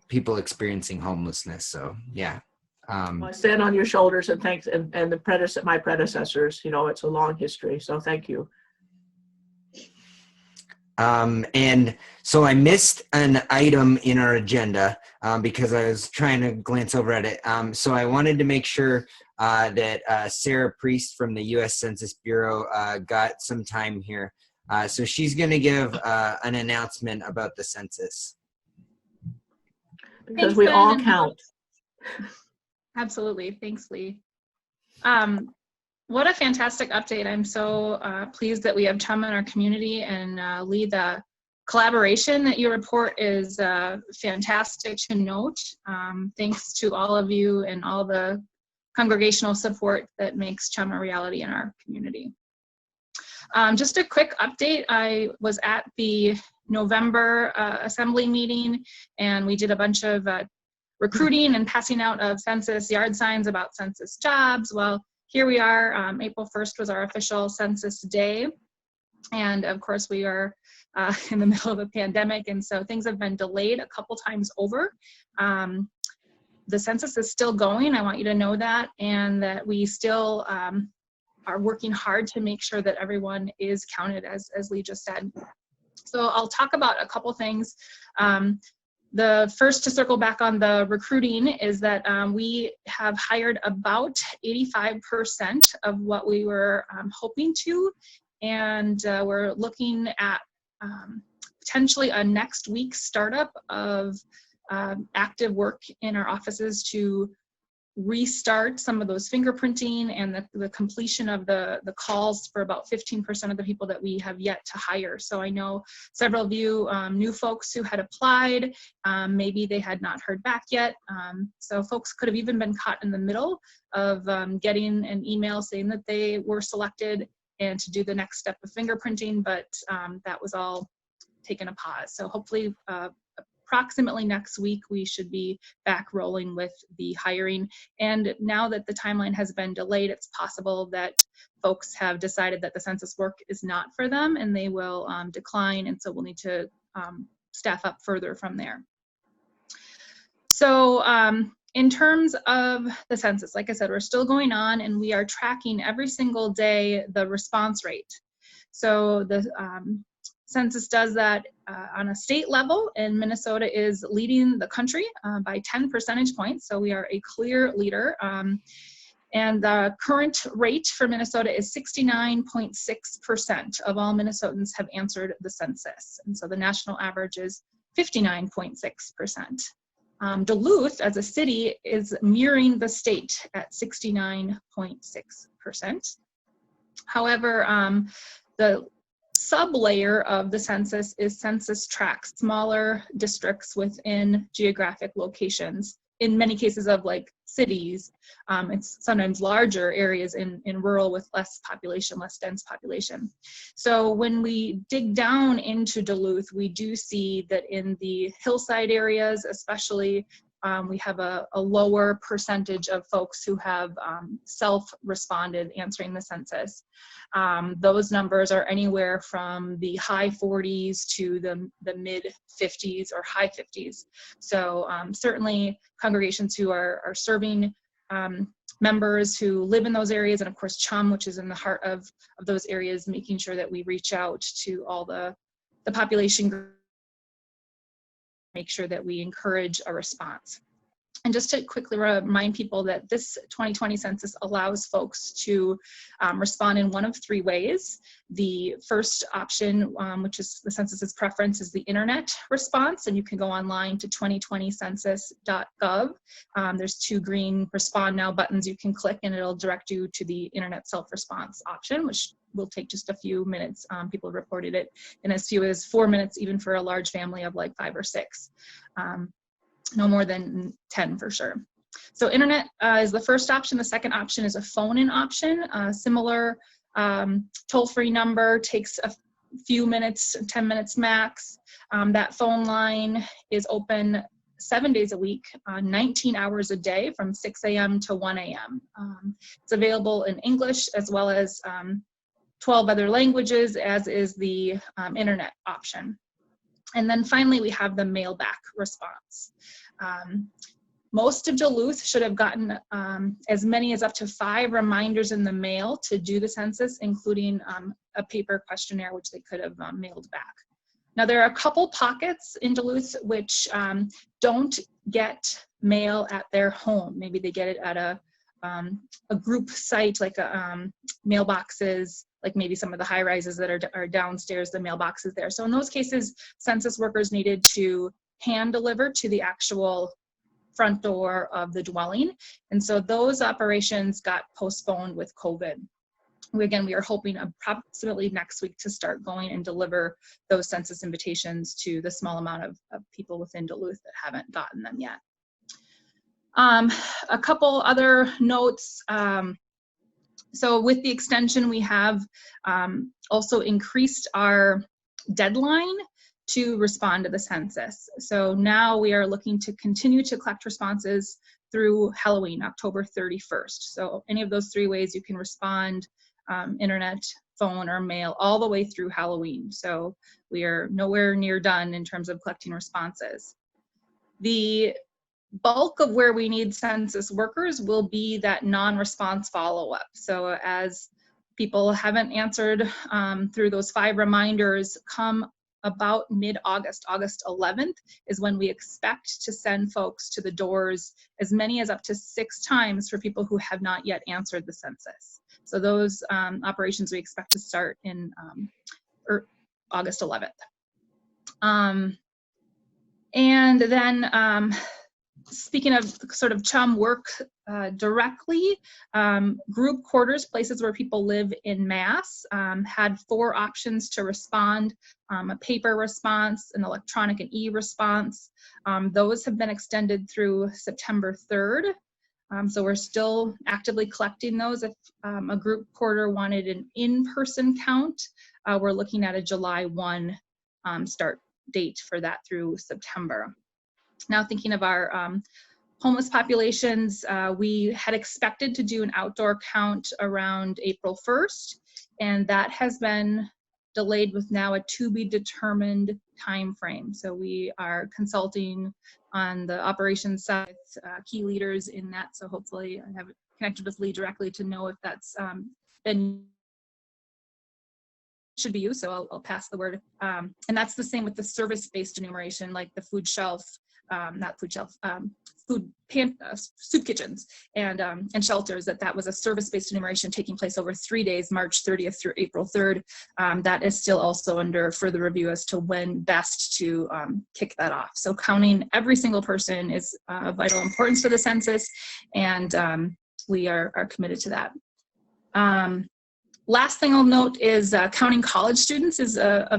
people experiencing homelessness. So yeah, I stand on your shoulders, and thanks, and my predecessors. You know, it's a long history, so thank you. And so I missed an item in our agenda because I was trying to glance over at it. So I wanted to make sure that Sarah Priest from the U.S. Census Bureau got some time here. So she's going to give an announcement about the census. Because we all count. Absolutely. Thanks, Lee. What a fantastic update. I'm so pleased that we have Chum in our community, and Lee, the collaboration that you report is fantastic to note. Thanks to all of you and all the congregational support that makes Chum a reality in our community. Just a quick update. I was at the November assembly meeting, and we did a bunch of recruiting and passing out of census yard signs about census jobs. Well, here we are. April 1st was our official census day. And of course, we are in the middle of a pandemic, and so things have been delayed a couple times over. The census is still going. I want you to know that, and that we still are working hard to make sure that everyone is counted, as Lee just said. So I'll talk about a couple things. The first, to circle back on the recruiting, is that we have hired about 85% of what we were hoping to, and we're looking at potentially a next week startup of active work in our offices to restart some of those fingerprinting and the completion of the calls for about 15% of the people that we have yet to hire. So I know several of you new folks who had applied, maybe they had not heard back yet. So folks could have even been caught in the middle of getting an email saying that they were selected and to do the next step of fingerprinting, but that was all taken a pause. So hopefully approximately next week, we should be back rolling with the hiring. And now that the timeline has been delayed, it's possible that folks have decided that the census work is not for them, and they will decline, and so we'll need to staff up further from there. So in terms of the census, like I said, we're still going on, and we are tracking every single day the response rate. So the census does that on a state level, and Minnesota is leading the country by 10 percentage points. So we are a clear leader. And the current rate for Minnesota is 69.6% of all Minnesotans have answered the census. And so the national average is 59.6%. Duluth as a city is mirroring the state at 69.6%. However, the sub-layer of the census is census tracts, smaller districts within geographic locations. In many cases of like cities, it's sometimes larger areas in rural with less population, less dense population. So when we dig down into Duluth, we do see that in the hillside areas, especially, we have a lower percentage of folks who have self-responded answering the census. Those numbers are anywhere from the high 40s to the mid 50s or high 50s. So certainly congregations who are serving members who live in those areas, and of course Chum, which is in the heart of those areas, making sure that we reach out to all the population groups, make sure that we encourage a response. And just to quickly remind people that this 2020 census allows folks to respond in one of three ways. The first option, which is the census's preference, is the internet response, and you can go online to 2020census.gov. There's two green Respond Now buttons you can click, and it'll direct you to the internet self-response option, which will take just a few minutes. People reported it in as few as 4 minutes, even for a large family of like 5 or 6. No more than 10 for sure. So internet is the first option. The second option is a phone-in option. Similar toll-free number, takes a few minutes, 10 minutes max. That phone line is open 7 days a week, 19 hours a day from 6 a.m. to 1 a.m. It's available in English as well as 12 other languages, as is the internet option. And then finally, we have the mail back response. Most of Duluth should have gotten as many as up to 5 reminders in the mail to do the census, including a paper questionnaire, which they could have mailed back. Now, there are a couple pockets in Duluth which don't get mail at their home. Maybe they get it at a group site, like mailboxes, like maybe some of the high rises that are downstairs, the mailboxes there. So in those cases, census workers needed to hand deliver to the actual front door of the dwelling. And so those operations got postponed with COVID. We are hoping approximately next week to start going and deliver those census invitations to the small amount of people within Duluth that haven't gotten them yet. A couple other notes. So with the extension, we have also increased our deadline to respond to the census. So now we are looking to continue to collect responses through Halloween, October 31st. So any of those 3 ways you can respond, internet, phone, or mail, all the way through Halloween. So we are nowhere near done in terms of collecting responses. The bulk of where we need census workers will be that non-response follow-up. So as people haven't answered through those 5 reminders, come about mid-August, August 11th is when we expect to send folks to the doors, as many as up to 6 times for people who have not yet answered the census. So those operations we expect to start in August 11th. And then speaking of sort of Chum work directly, group quarters, places where people live in mass, had 4 options to respond: a paper response, an electronic and e-response. Those have been extended through September 3rd. So we're still actively collecting those. If a group quarter wanted an in-person count, we're looking at a July 1 start date for that through September. Now, thinking of our homeless populations, we had expected to do an outdoor count around April 1st, and that has been delayed with now a to be determined time frame. So we are consulting on the operations side with key leaders in that. So hopefully I have connected with Lee directly to know if that's been should be used. So I'll pass the word. And that's the same with the service-based enumeration, like the food shelf, not food shelf, soup kitchens and shelters, that was a service-based enumeration taking place over 3 days, March 30th through April 3rd. That is still also under further review as to when best to kick that off. So counting every single person is of vital importance to the census, and we are committed to that. Last thing I'll note is counting college students is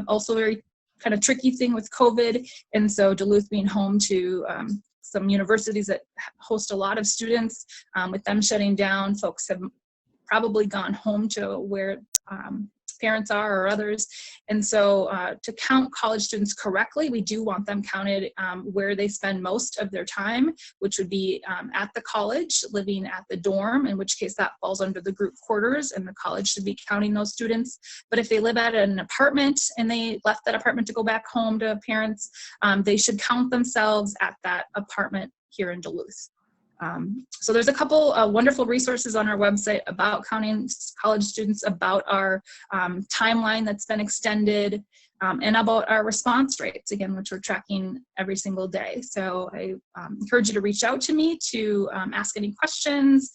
also a very kind of tricky thing with COVID, and so Duluth being home to some universities that host a lot of students, with them shutting down, folks have probably gone home to where parents are or others. And so to count college students correctly, we do want them counted where they spend most of their time, which would be at the college, living at the dorm, in which case that falls under the group quarters, and the college should be counting those students. But if they live at an apartment and they left that apartment to go back home to parents, they should count themselves at that apartment here in Duluth. So there's a couple wonderful resources on our website about counting college students, about our timeline that's been extended, and about our response rates, again, which we're tracking every single day. So I encourage you to reach out to me to ask any questions,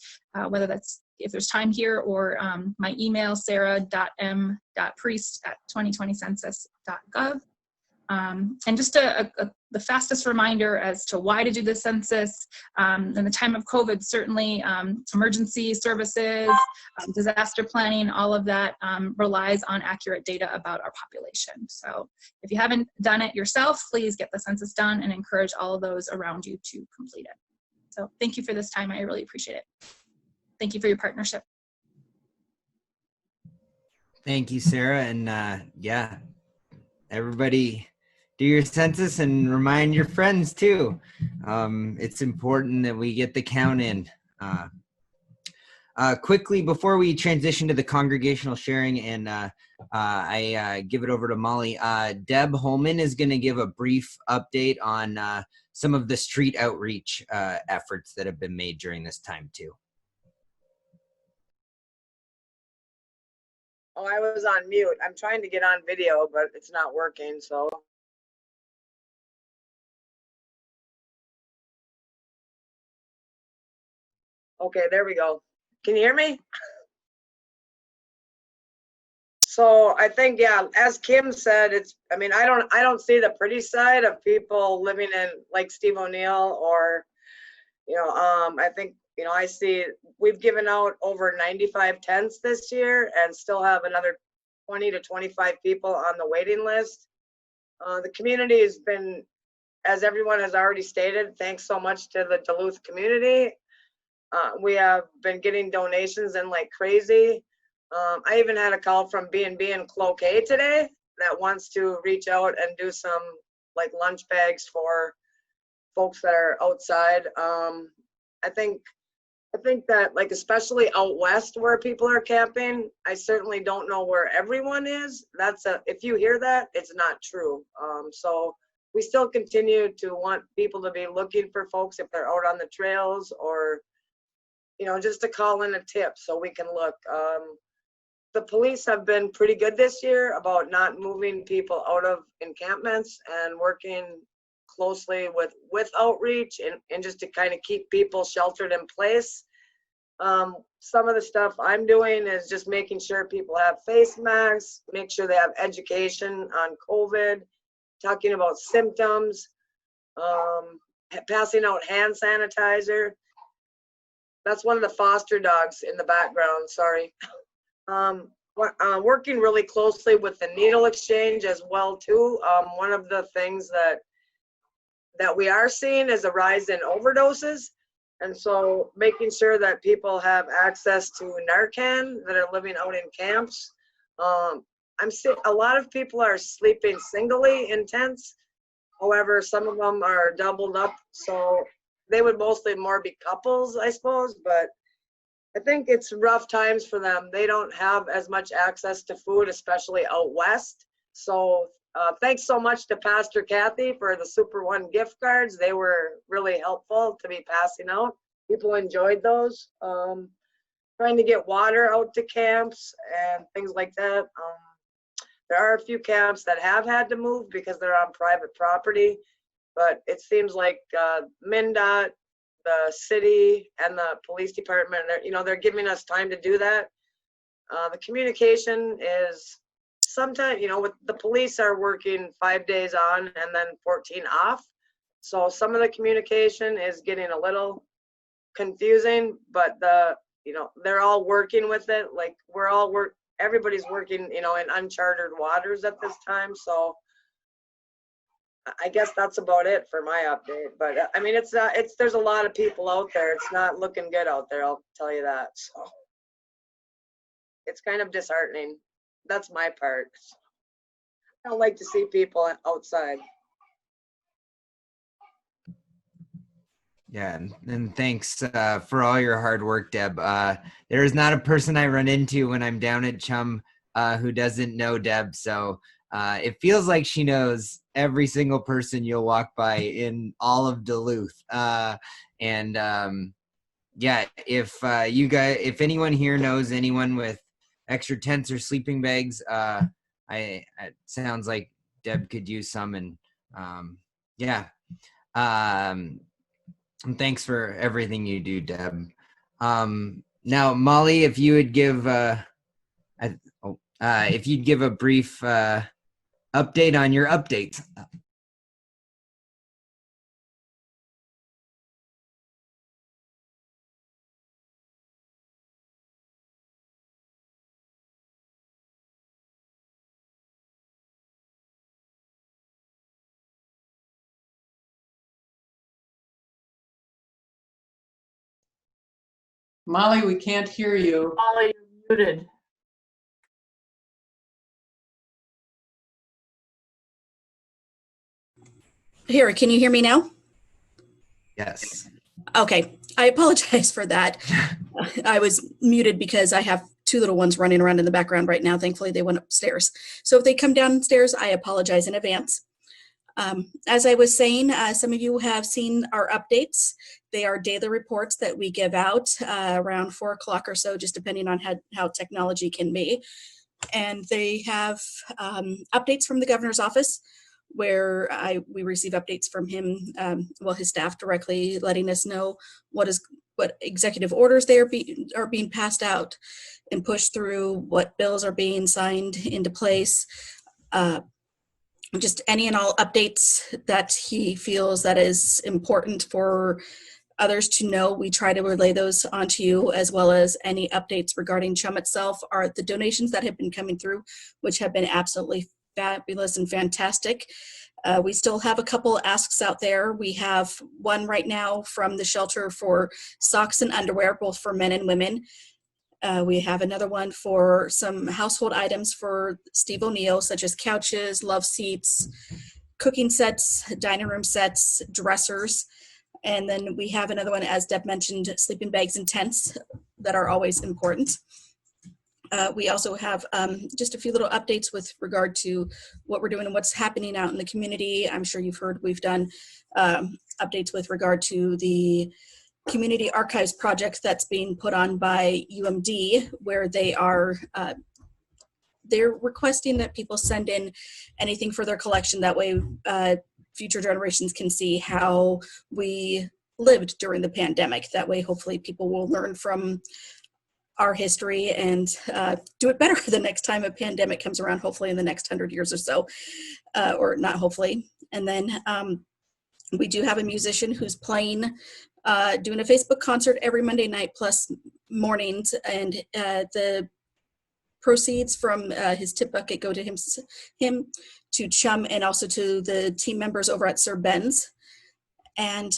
whether that's if there's time here, or my email, sarah.m.priest@2020census.gov. And just the fastest reminder as to why to do the census in the time of COVID, certainly emergency services, disaster planning, all of that relies on accurate data about our population. So if you haven't done it yourself, please get the census done and encourage all of those around you to complete it. So thank you for this time. I really appreciate it. Thank you for your partnership. Thank you, Sarah. And yeah, everybody do your census and remind your friends too. It's important that we get the count in. quickly before we transition to the congregational sharing and I give it over to Molly, Deb Holman is going to give a brief update on some of the street outreach efforts that have been made during this time too. Oh, I was on mute. I'm trying to get on video, but it's not working, so. Okay, there we go. Can you hear me? So I think, yeah, as Kim said, I mean, I don't see the pretty side of people living in like Steve O'Neill or, I think, I see we've given out over 95 tents this year and still have another 20 to 25 people on the waiting list. The community has been, as everyone has already stated, thanks so much to the Duluth community. We have been getting donations in like crazy. I even had a call from B&B in Cloquet today that wants to reach out and do some like lunch bags for folks that are outside. I think that like especially out west where people are camping, I certainly don't know where everyone is. If you hear that, it's not true. So we still continue to want people to be looking for folks if they're out on the trails or just to call in a tip so we can look. The police have been pretty good this year about not moving people out of encampments and working closely with outreach and just to kind of keep people sheltered in place. Some of the stuff I'm doing is just making sure people have face masks, make sure they have education on COVID, talking about symptoms, passing out hand sanitizer. That's one of the foster dogs in the background, sorry. Working really closely with the needle exchange as well too. One of the things that we are seeing is a rise in overdoses. And so making sure that people have access to Narcan that are living out in camps. I'm seeing a lot of people are sleeping singly in tents. However, some of them are doubled up. So they would mostly more be couples, I suppose, but I think it's rough times for them. They don't have as much access to food, especially out west. So thanks so much to Pastor Kathy for the Super One gift cards. They were really helpful to be passing out. People enjoyed those. Trying to get water out to camps and things like that. There are a few camps that have had to move because they're on private property, but it seems like MnDOT, the city, and the police department, they're giving us time to do that. The communication is sometimes, with the police are working 5 days on and then 14 off. So some of the communication is getting a little confusing, but they're all working with it. Like everybody's working, in uncharted waters at this time. So I guess that's about it for my update. But I mean, there's a lot of people out there. It's not looking good out there, I'll tell you that. So it's kind of disheartening. That's my part. I don't like to see people outside. Yeah, and thanks for all your hard work, Deb. There is not a person I run into when I'm down at Chum who doesn't know Deb. So it feels like she knows every single person you'll walk by in all of Duluth. Yeah, if anyone here knows anyone with extra tents or sleeping bags, it sounds like Deb could use some. And yeah. And thanks for everything you do, Deb. Now, Molly, if you would give a brief update on your updates. Molly, we can't hear you. Molly, you're muted. Here, can you hear me now? Yes. Okay, I apologize for that. I was muted because I have two little ones running around in the background right now. Thankfully, they went upstairs. So if they come downstairs, I apologize in advance. As I was saying, some of you have seen our updates. They are daily reports that we give out around 4 o'clock or so, just depending on how technology can be. And they have updates from the governor's office, where we receive updates from him, his staff directly, letting us know what executive orders are being passed out and pushed through, what bills are being signed into place, just any and all updates that he feels that is important for others to know. We try to relay those onto you, as well as any updates regarding Chum itself. Are the donations that have been coming through, which have been absolutely fabulous and fantastic. We still have a couple asks out there. We have one right now from the shelter for socks and underwear, both for men and women. We have another one for some household items for Steve O'Neill, such as couches, love seats, cooking sets, dining room sets, dressers. And then we have another one, as Deb mentioned, sleeping bags and tents that are always important. We also have just a few little updates with regard to what we're doing and what's happening out in the community. I'm sure you've heard we've done updates with regard to the community archives project that's being put on by UMD, where they're requesting that people send in anything for their collection. That way future generations can see how we lived during the pandemic. That way hopefully people will learn from our history and do it better the next time a pandemic comes around, hopefully in the next 100 years or so, or not hopefully. And then we do have a musician who's playing, doing a Facebook concert every Monday night plus mornings, and the proceeds from his tip bucket go to him, to Chum, and also to the team members over at Sir Ben's. And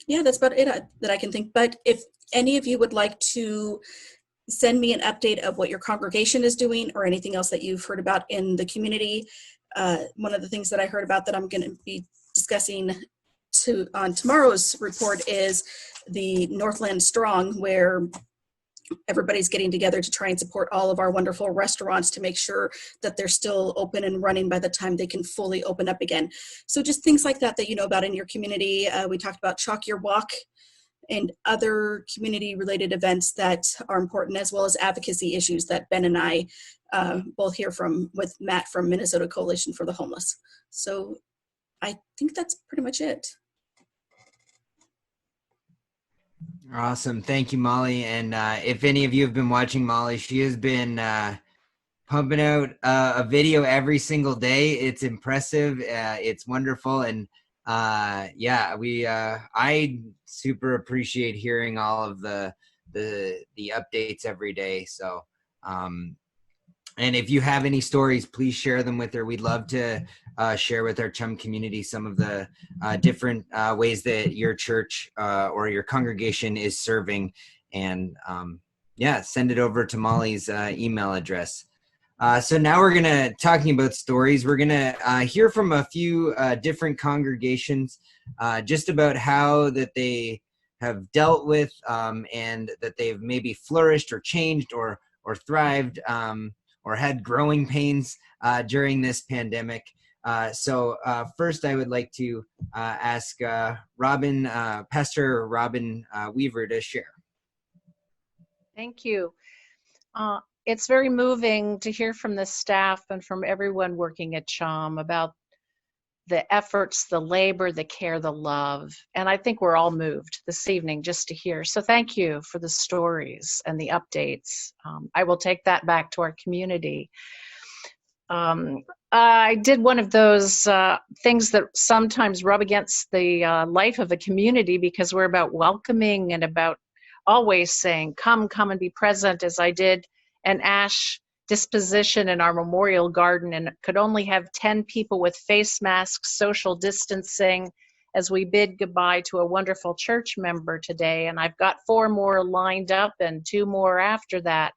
yeah, that's about it that I can think. But if any of you would like to send me an update of what your congregation is doing or anything else that you've heard about in the community, one of the things that I heard about that I'm going to be discussing on tomorrow's report is the Northland Strong, where everybody's getting together to try and support all of our wonderful restaurants to make sure that they're still open and running by the time they can fully open up again. So just things like that you know about in your community. We talked about Chalk Your Walk and other community related events that are important, as well as advocacy issues that Ben and I both hear with Matt from Minnesota Coalition for the Homeless. So I think that's pretty much it. Awesome. Thank you, Molly. And if any of you have been watching Molly, she has been pumping out a video every single day. It's impressive. It's wonderful. And yeah, I super appreciate hearing all of the updates every day. So and if you have any stories, please share them with her. We'd love to share with our Chum community some of the different ways that your church or your congregation is serving. And yeah, send it over to Molly's email address. So now we're talking about stories. We're gonna hear from a few different congregations just about how that they have dealt with and that they've maybe flourished or changed or thrived or had growing pains during this pandemic. So first I would like to ask Pastor Robin Weaver to share. Thank you. It's very moving to hear from the staff and from everyone working at Chum about the efforts, the labor, the care, the love. And I think we're all moved this evening just to hear. So thank you for the stories and the updates. I will take that back to our community. I did one of those things that sometimes rub against the life of a community, because we're about welcoming and about always saying, come and be present, as I did an ash disposition in our memorial garden, and could only have 10 people with face masks, social distancing, as we bid goodbye to a wonderful church member today. And I've got 4 more lined up and 2 more after that.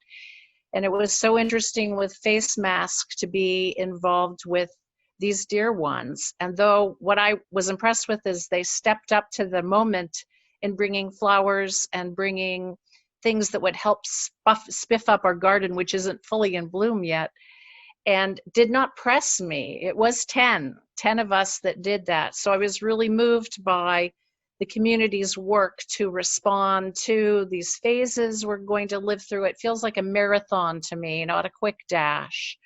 And it was so interesting with face mask to be involved with these dear ones. And though what I was impressed with is they stepped up to the moment in bringing flowers and bringing things that would help spiff up our garden, which isn't fully in bloom yet, and did not press me. It was 10 of us that did that. So I was really moved by the community's work to respond to these phases we're going to live through. It feels like a marathon to me, not a quick dash.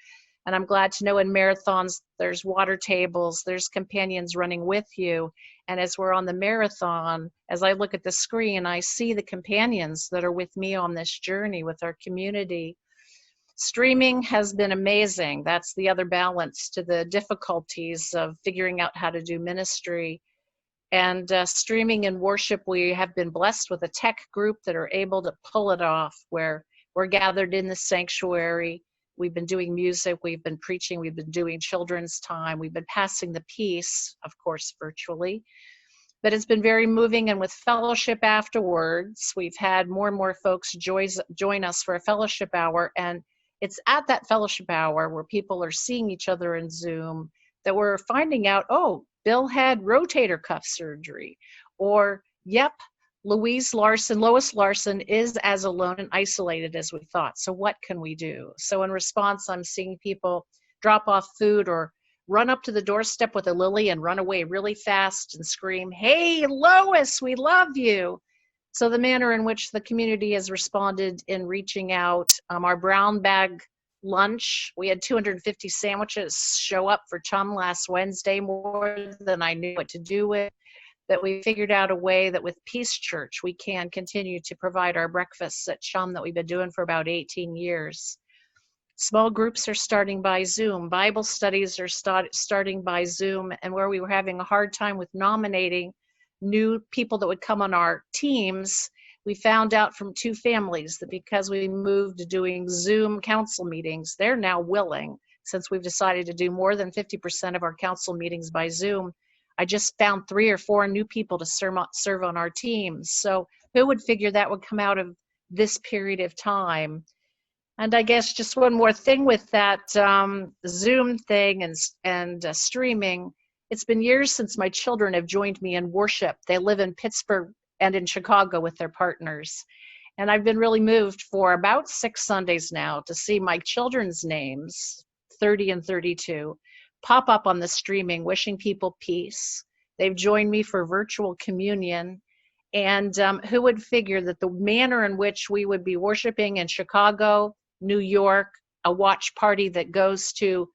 And I'm glad to know in marathons, there's water tables, there's companions running with you. And as we're on the marathon, as I look at the screen, I see the companions that are with me on this journey with our community. Streaming has been amazing. That's the other balance to the difficulties of figuring out how to do ministry. And streaming and worship, we have been blessed with a tech group that are able to pull it off, where we're gathered in the sanctuary. We've been doing music, we've been preaching, we've been doing children's time, we've been passing the peace, of course, virtually. But it's been very moving, and with fellowship afterwards, we've had more and more folks join us for a fellowship hour. And it's at that fellowship hour where people are seeing each other in Zoom that we're finding out, oh, Bill had rotator cuff surgery, or yep, Lois Larson is as alone and isolated as we thought. So what can we do? So in response, I'm seeing people drop off food or run up to the doorstep with a lily and run away really fast and scream, "Hey, Lois, we love you." So the manner in which the community has responded in reaching out, our brown bag lunch, we had 250 sandwiches show up for Chum last Wednesday, more than I knew what to do with. That we figured out a way that with Peace Church, we can continue to provide our breakfasts at Chum that we've been doing for about 18 years. Small groups are starting by Zoom. Bible studies are starting by Zoom. And where we were having a hard time with nominating new people that would come on our teams, we found out from 2 families that because we moved to doing Zoom council meetings, they're now willing, since we've decided to do more than 50% of our council meetings by Zoom. I just found 3 or 4 new people to serve on our teams. So who would figure that would come out of this period of time? And I guess just one more thing with that Zoom thing and streaming. It's been years since my children have joined me in worship. They live in Pittsburgh and in Chicago with their partners. And I've been really moved for about 6 Sundays now to see my children's names, 30 and 32, pop up on the streaming, wishing people peace. They've joined me for virtual communion. And who would figure that the manner in which we would be worshiping in Chicago, New York, a watch party that goes to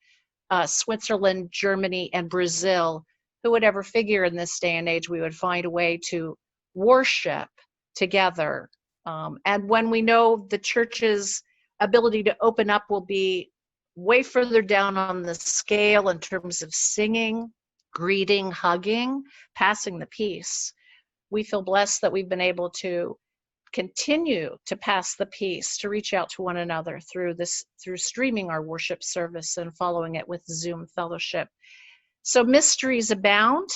Switzerland, Germany, and Brazil, who would ever figure in this day and age we would find a way to worship together? And when we know the church's ability to open up will be way further down on the scale in terms of singing, greeting, hugging, passing the peace, we feel blessed that we've been able to continue to pass the peace, to reach out to one another through streaming our worship service and following it with Zoom fellowship. So mysteries abound.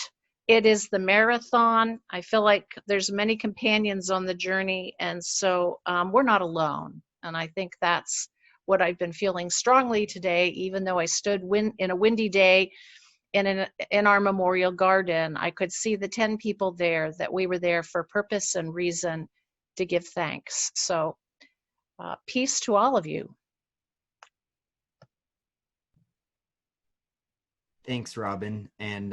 It is the marathon. I feel like there's many companions on the journey, and so we're not alone. And I think that's what I've been feeling strongly today, even though I stood in a windy day in our memorial garden. I could see the 10 people there, that we were there for purpose and reason to give thanks. So peace to all of you. Thanks, Robin. And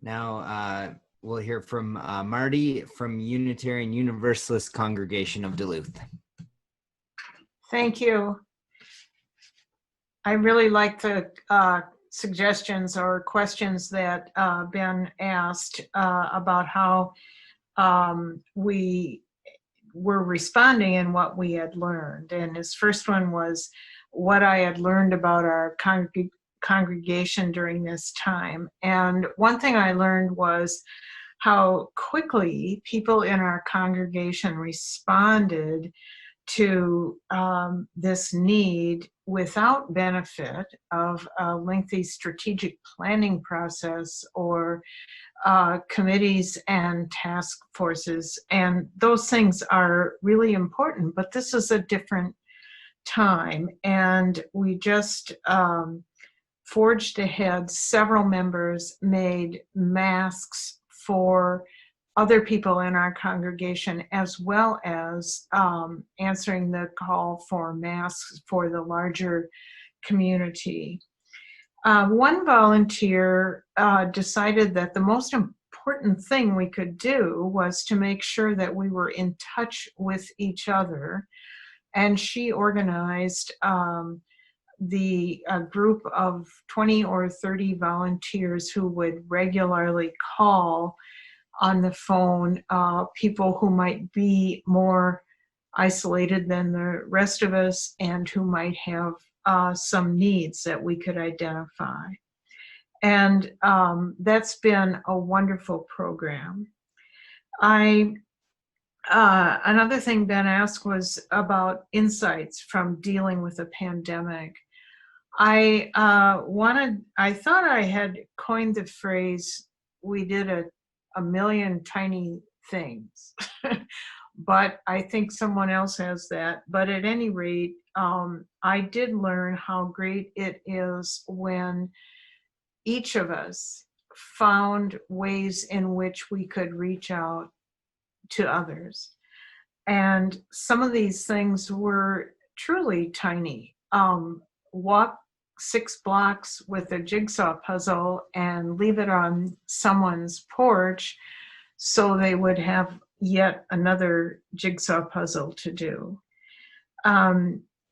now we'll hear from Marty from Unitarian Universalist Congregation of Duluth. Thank you. I really like the suggestions or questions that Ben asked about how we were responding and what we had learned. And his first one was what I had learned about our congregation during this time. And one thing I learned was how quickly people in our congregation responded to this need without benefit of a lengthy strategic planning process or committees and task forces. And those things are really important, but this is a different time. And we just forged ahead. Several members made masks for other people in our congregation, as well as answering the call for masks for the larger community. One volunteer decided that the most important thing we could do was to make sure that we were in touch with each other. And she organized a group of 20 or 30 volunteers who would regularly call on the phone people who might be more isolated than the rest of us and who might have some needs that we could identify. And that's been a wonderful program. Another thing Ben asked was about insights from dealing with a pandemic. I thought I had coined the phrase, we did a million tiny things, but I think someone else has that. But at any rate, I did learn how great it is when each of us found ways in which we could reach out to others. And some of these things were truly tiny. Walk 6 blocks with a jigsaw puzzle and leave it on someone's porch so they would have yet another jigsaw puzzle to do.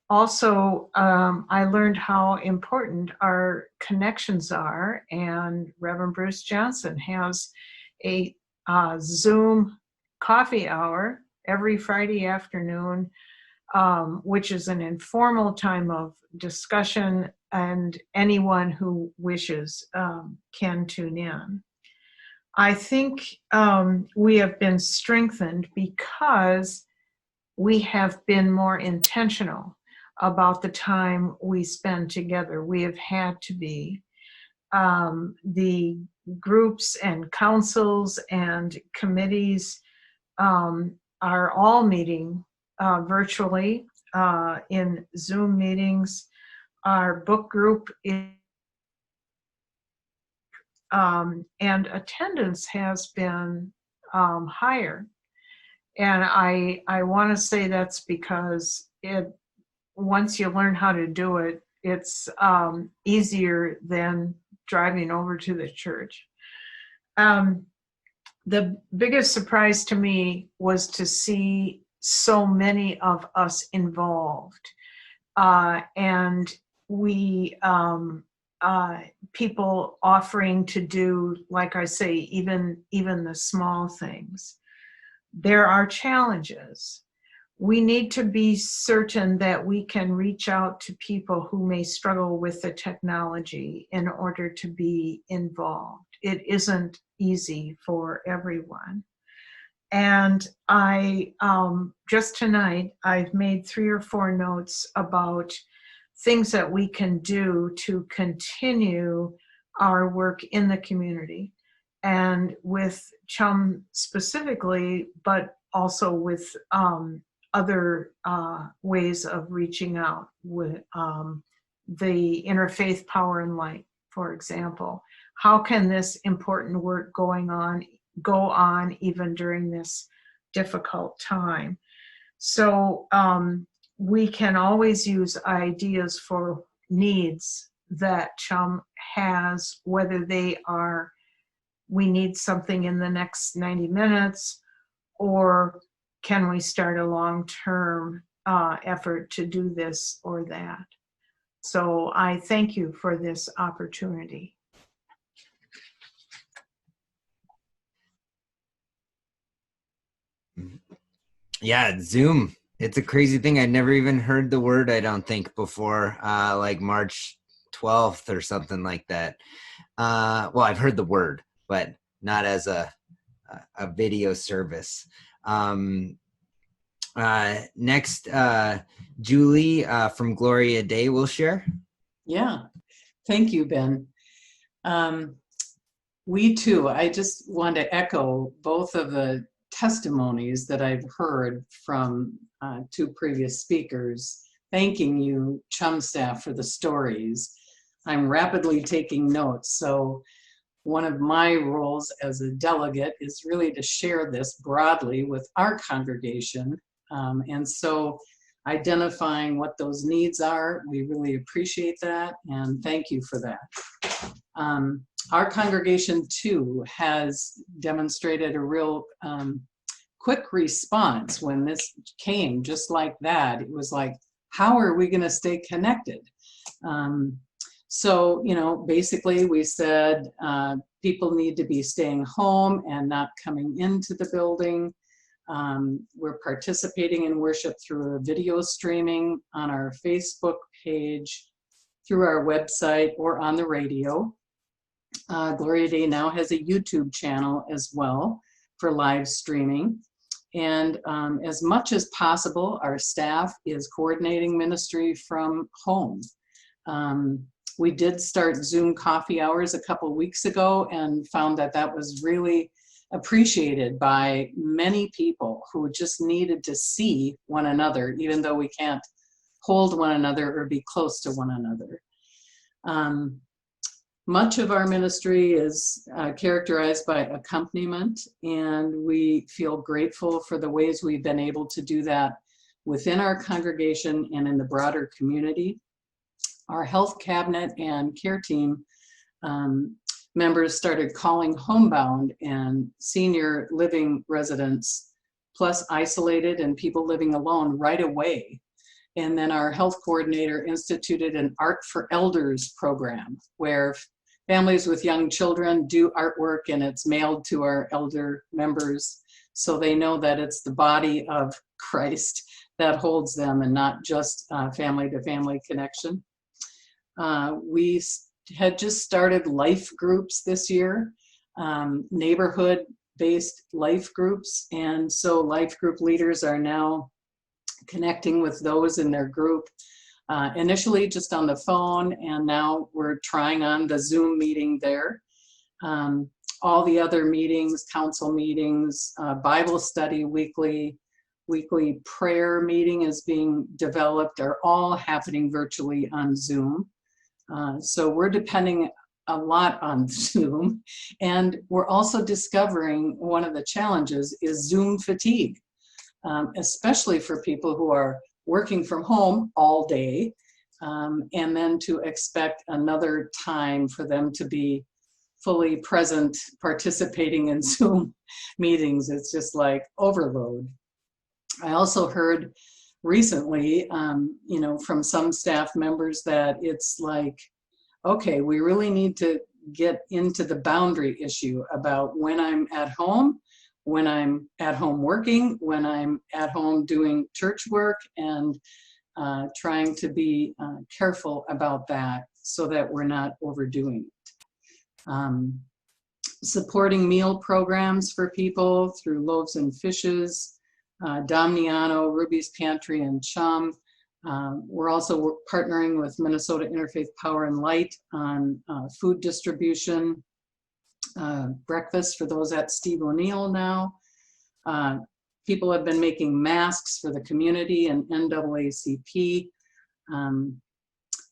Also, I learned how important our connections are, and Reverend Bruce Johnson has a Zoom coffee hour every Friday afternoon, which is an informal time of discussion, and anyone who wishes can tune in. I think we have been strengthened because we have been more intentional about the time we spend together. We have had to be. The groups and councils and committees are all meeting virtually in Zoom meetings. Our book group is, and attendance has been higher. And I want to say that's because once you learn how to do it, it's easier than driving over to the church. The biggest surprise to me was to see so many of us involved. And we, people offering to do, like I say, even the small things. There are challenges. We need to be certain that we can reach out to people who may struggle with the technology in order to be involved. It isn't easy for everyone. And I, just tonight, I've made 3 or 4 notes about things that we can do to continue our work in the community, and with Chum specifically, but also with other ways of reaching out, with the Interfaith Power and Light, for example. How can this important work go on even during this difficult time? So we can always use ideas for needs that Chum has, whether they are, we need something in the next 90 minutes, or can we start a long-term effort to do this or that? So I thank you for this opportunity. Yeah, Zoom. It's a crazy thing. I'd never even heard the word, I don't think, before like March 12th or something like that. Well, I've heard the word, but not as a video service. Next, Julie from Gloria Day will share. Yeah, thank you, Ben. We too, I just want to echo both of the testimonies that I've heard from 2 previous speakers, thanking you, Chum staff, for the stories. I'm rapidly taking notes. So one of my roles as a delegate is really to share this broadly with our congregation. And so identifying what those needs are, we really appreciate that, and thank you for that. Our congregation too has demonstrated a real quick response when this came, just like that. It was like, how are we going to stay connected? So, you know, basically we said people need to be staying home and not coming into the building. We're participating in worship through a video streaming on our Facebook page, through our website, or on the radio. Gloria Day now has a YouTube channel as well for live streaming. And as much as possible, our staff is coordinating ministry from home. We did start Zoom coffee hours a couple weeks ago and found that that was really appreciated by many people who just needed to see one another, even though we can't hold one another or be close to one another. Much of our ministry is characterized by accompaniment, and we feel grateful for the ways we've been able to do that within our congregation and in the broader community. Our health cabinet and care team members started calling homebound and senior living residents, plus isolated and people living alone, right away. And then our health coordinator instituted an Art for Elders program where families with young children do artwork, and it's mailed to our elder members so they know that it's the body of Christ that holds them and not just family to family connection. We had just started life groups this year, neighborhood-based life groups, and so life group leaders are now connecting with those in their group, initially just on the phone, and now we're trying on the Zoom meeting there. All the other meetings, council meetings, Bible study weekly prayer meeting is being developed, are all happening virtually on Zoom. So we're depending a lot on Zoom, and we're also discovering one of the challenges is Zoom fatigue, especially for people who are working from home all day, and then to expect another time for them to be fully present, participating in Zoom meetings. It's just like overload. I also heard recently, you know, from some staff members that it's like, okay, we really need to get into the boundary issue about when I'm at home, when I'm at home working, when I'm at home doing church work, and trying to be careful about that so that we're not overdoing it. Supporting meal programs for people through Loaves and Fishes, Domniano, Ruby's Pantry, and Chum. We're also partnering with Minnesota Interfaith Power and Light on food distribution, breakfast for those at Steve O'Neill now. People have been making masks for the community and NAACP.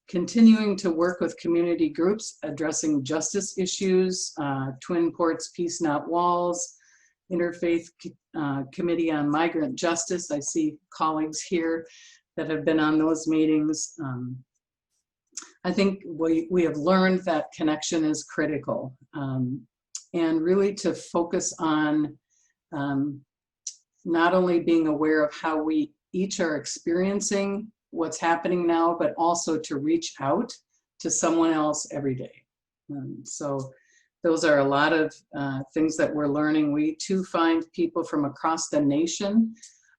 Continuing to work with community groups addressing justice issues, Twin Ports Peace Not Walls, Interfaith Committee on Migrant Justice. I see colleagues here that have been on those meetings. I think we have learned that connection is critical, and really to focus on not only being aware of how we each are experiencing what's happening now, but also to reach out to someone else every day. So those are a lot of things that we're learning. We too find people from across the nation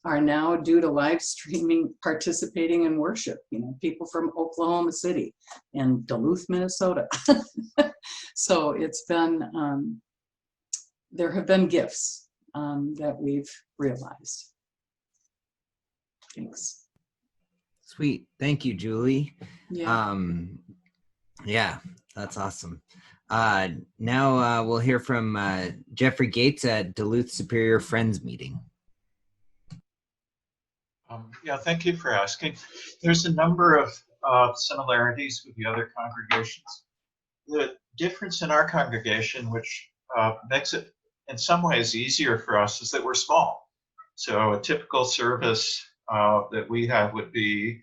are now, due to live streaming, participating in worship. You know, people from Oklahoma City and Duluth, Minnesota. So it's been, there have been gifts that we've realized. Thanks. Sweet. Thank you, Julie. Yeah. Yeah, that's awesome. Now we'll hear from Jeffrey Gates at Duluth Superior Friends Meeting. Yeah, thank you for asking. There's a number of similarities with the other congregations. The difference in our congregation, which makes it in some ways easier for us, is that we're small. So a typical service that we have would be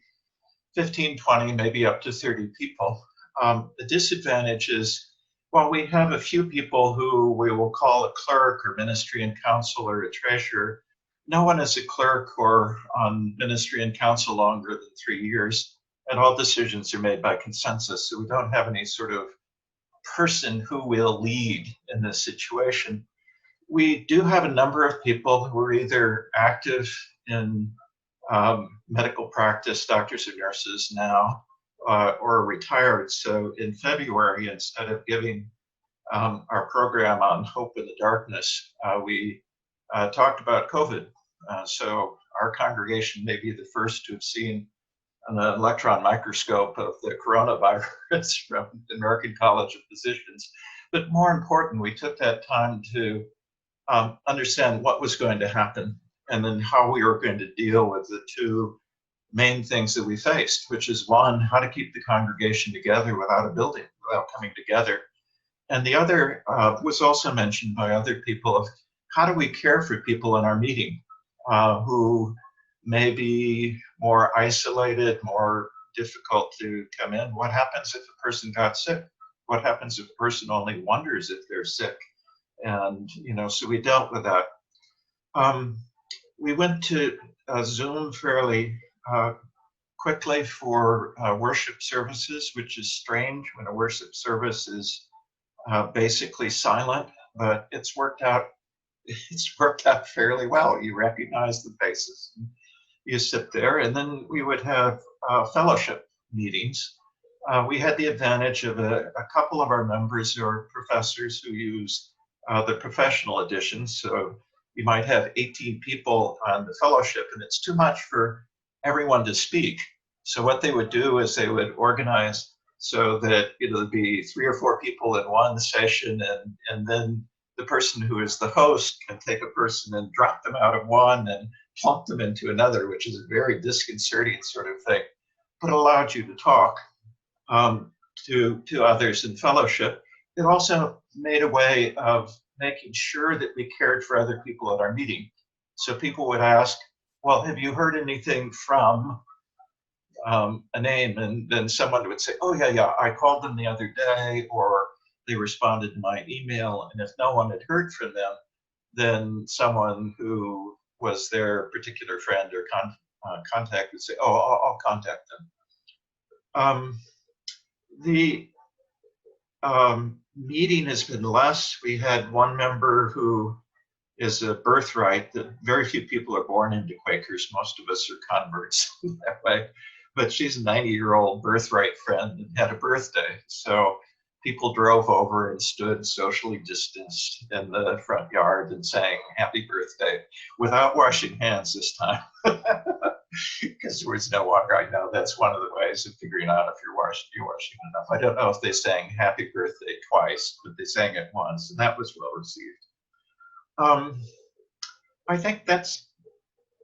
15, 20, maybe up to 30 people. The disadvantage is, while we have a few people who we will call a clerk or ministry and council or a treasurer, no one is a clerk or on ministry and council longer than 3 years, and all decisions are made by consensus. So we don't have any sort of person who will lead in this situation. We do have a number of people who are either active in medical practice, doctors and nurses now, or retired. So in February, instead of giving our program on Hope in the Darkness, we talked about COVID. So our congregation may be the first to have seen an electron microscope of the coronavirus from the American College of Physicians. But more important, we took that time to understand what was going to happen and then how we were going to deal with the two main things that we faced, which is one, how to keep the congregation together without a building, without coming together. And the other was also mentioned by other people of how do we care for people in our meeting who may be more isolated, more difficult to come in. What happens if a person got sick? What happens if a person only wonders if they're sick? And, so we dealt with that. We went to Zoom fairly quickly for worship services, which is strange when a worship service is basically silent, but it's worked out fairly well. You recognize the faces, you sit there, and then we would have fellowship meetings. We had the advantage of a couple of our members who are professors who use the professional edition. So you might have 18 people on the fellowship, and it's too much for everyone to speak. So what they would do is they would organize so that it'll be 3 or 4 people in one session, and then the person who is the host can take a person and drop them out of one and plump them into another, which is a very disconcerting sort of thing, but allowed you to talk to others in fellowship. It also made a way of making sure that we cared for other people at our meeting. So people would ask, well, have you heard anything from a name? And then someone would say, oh, yeah, I called them the other day, or they responded to my email. And if no one had heard from them, then someone who was their particular friend or contact would say, oh, I'll contact them. The meeting has been less. We had one member who is a birthright that very few people are born into Quakers. Most of us are converts that way. But she's a 90-year-old birthright friend and had a birthday. So people drove over and stood socially distanced in the front yard and sang happy birthday without washing hands this time. Because there was no water. I know that's one of the ways of figuring out if you're washing enough. I don't know if they sang happy birthday twice, but they sang it once, and that was well received. I think that's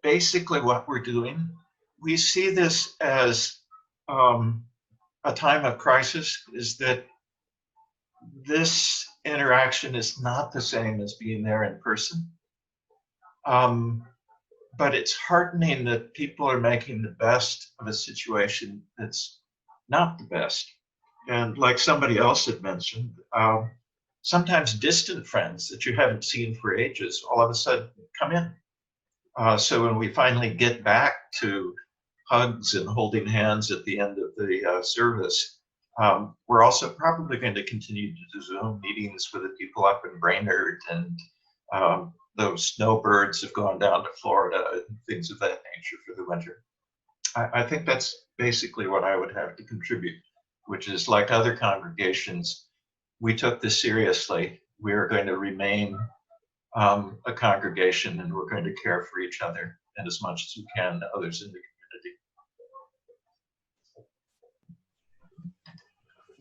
basically what we're doing. We see this as a time of crisis, is that this interaction is not the same as being there in person. But it's heartening that people are making the best of a situation that's not the best. And like somebody else had mentioned, sometimes distant friends that you haven't seen for ages all of a sudden come in. So when we finally get back to hugs and holding hands at the end of the service, we're also probably going to continue to do Zoom meetings with the people up in Brainerd, and those snowbirds have gone down to Florida and things of that nature for the winter. I think that's basically what I would have to contribute, which is like other congregations, we took this seriously. We are going to remain a congregation, and we're going to care for each other and as much as we can others in the community.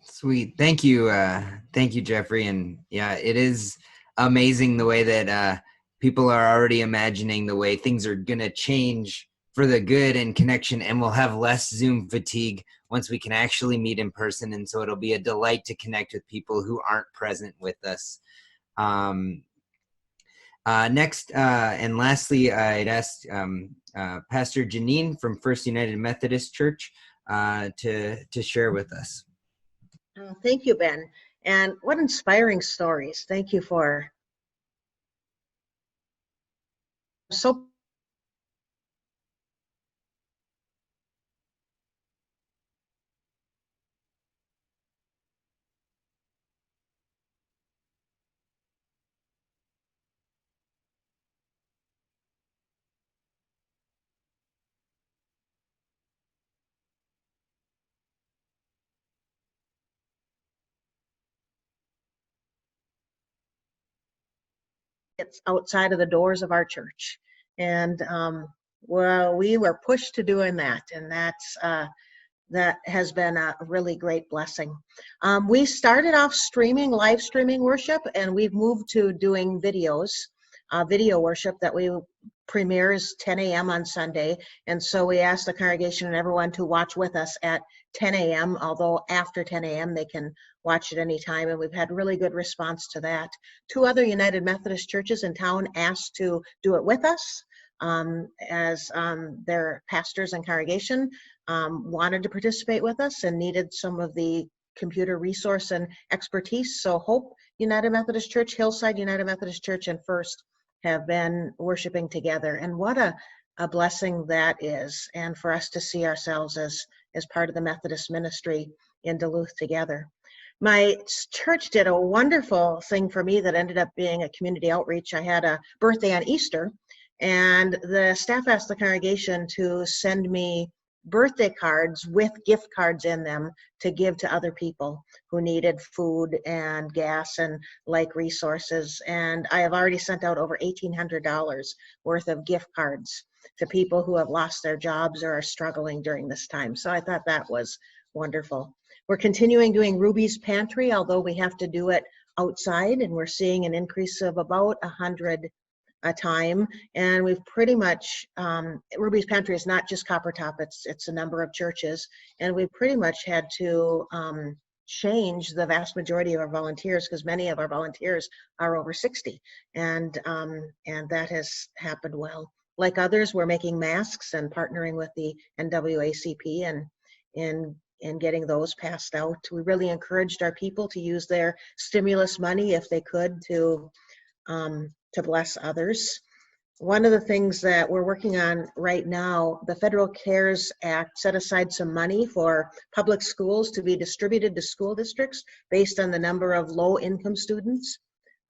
Sweet. Thank you, Jeffrey. And yeah, it is amazing the way that people are already imagining the way things are going to change for the good and connection, and we'll have less Zoom fatigue once we can actually meet in person. And so it'll be a delight to connect with people who aren't present with us. Next and lastly, I'd ask Pastor Janine from First United Methodist Church to share with us. Thank you, Ben. And what inspiring stories. Thank you for so it's outside of the doors of our church. And well, we were pushed to doing that, and that has been a really great blessing. We started off live streaming worship, and we've moved to doing videos, video worship that we premieres 10 a.m. on Sunday. And so we asked the congregation and everyone to watch with us at 10 a.m., although after 10 a.m. they can watch it anytime, and we've had really good response to that. 2 other United Methodist churches in town asked to do it with us, as their pastors and congregation wanted to participate with us and needed some of the computer resource and expertise. So Hope United Methodist Church, Hillside United Methodist Church, and First have been worshiping together. And what a blessing that is, and for us to see ourselves as part of the Methodist ministry in Duluth together. My church did a wonderful thing for me that ended up being a community outreach. I had a birthday on Easter, and the staff asked the congregation to send me birthday cards with gift cards in them to give to other people who needed food and gas and like resources. And I have already sent out over $1,800 worth of gift cards to people who have lost their jobs or are struggling during this time. So I thought that was wonderful. We're continuing doing Ruby's Pantry, although we have to do it outside, and we're seeing an increase of about 100 a time. And we've pretty much, Ruby's Pantry is not just Copper Top, it's a number of churches, and we've pretty much had to change the vast majority of our volunteers, because many of our volunteers are over 60, and that has happened well. Like others, we're making masks and partnering with the NAACP and getting those passed out. We really encouraged our people to use their stimulus money if they could to bless others. One of the things that we're working on right now, the Federal CARES Act set aside some money for public schools to be distributed to school districts based on the number of low-income students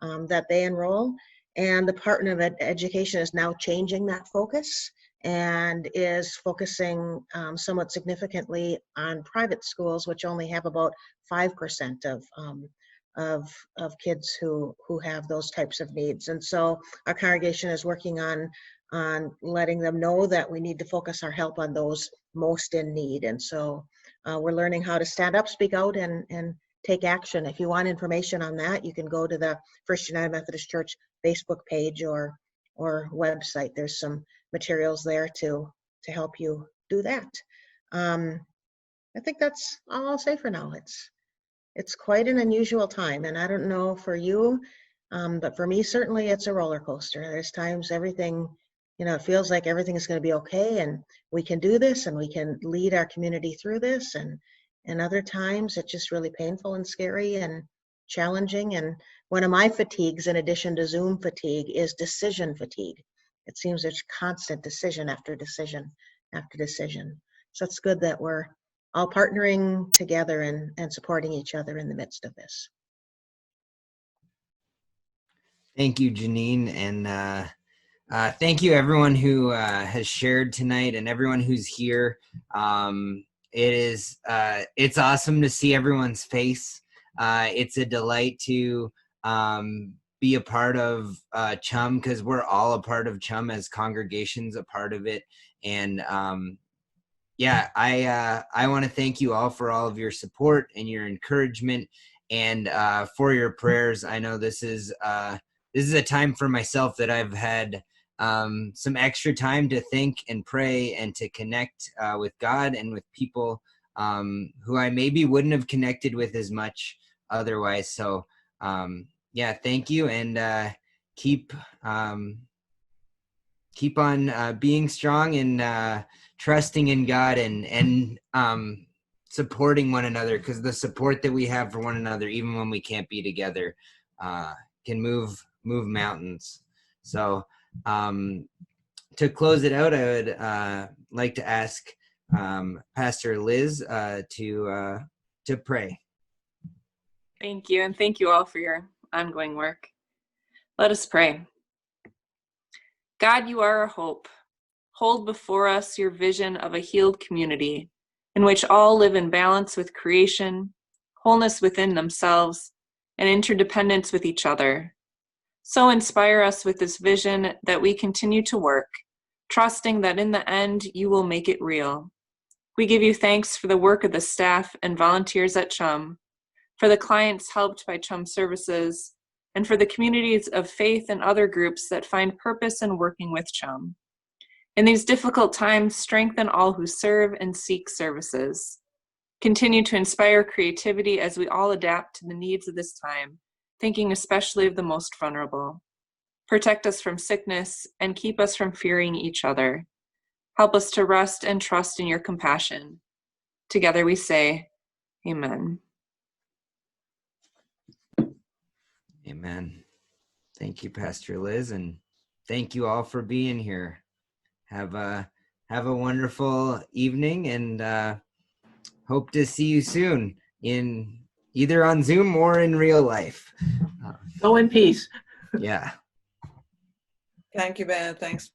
that they enroll. And the Department of Education is now changing that focus and is focusing somewhat significantly on private schools, which only have about 5% of kids who have those types of needs. And so our congregation is working on letting them know that we need to focus our help on those most in need. And so we're learning how to stand up, speak out, and take action. If you want information on that, you can go to the First United Methodist Church Facebook page or website. There's some materials there to help you do that. I think that's all I'll say for now. It's quite an unusual time, and I don't know for you, but for me, certainly it's a roller coaster. There's times everything, it feels like everything is going to be okay, and we can do this, and we can lead our community through this, and other times it's just really painful and scary and challenging. And one of my fatigues, in addition to Zoom fatigue, is decision fatigue. It seems there's constant decision after decision after decision. So it's good that we're all partnering together and supporting each other in the midst of this. Thank you, Janine, and thank you everyone who has shared tonight and everyone who's here. It's awesome to see everyone's face. It's a delight to be a part of Chum, because we're all a part of Chum as congregations, a part of it. And yeah, I want to thank you all for all of your support and your encouragement, and for your prayers. I know this is a time for myself that I've had some extra time to think and pray and to connect with God and with people who I maybe wouldn't have connected with as much otherwise. So yeah, thank you, and keep on being strong and trusting in God and supporting one another, because the support that we have for one another, even when we can't be together, can move mountains. So to close it out, I would like to ask Pastor Liz to pray. Thank you, and thank you all for your ongoing work. Let us pray. God, you are our hope. Hold before us your vision of a healed community in which all live in balance with creation, wholeness within themselves, and interdependence with each other. So inspire us with this vision that we continue to work, trusting that in the end you will make it real. We give you thanks for the work of the staff and volunteers at Chum, for the clients helped by Chum services, and for the communities of faith and other groups that find purpose in working with Chum. In these difficult times, strengthen all who serve and seek services. Continue to inspire creativity as we all adapt to the needs of this time, thinking especially of the most vulnerable. Protect us from sickness and keep us from fearing each other. Help us to rest and trust in your compassion. Together we say, Amen. Amen. Thank you, Pastor Liz, and thank you all for being here. Have a wonderful evening, and hope to see you soon, in either on Zoom or in real life. Go in peace. Yeah. Thank you, Ben. Thanks.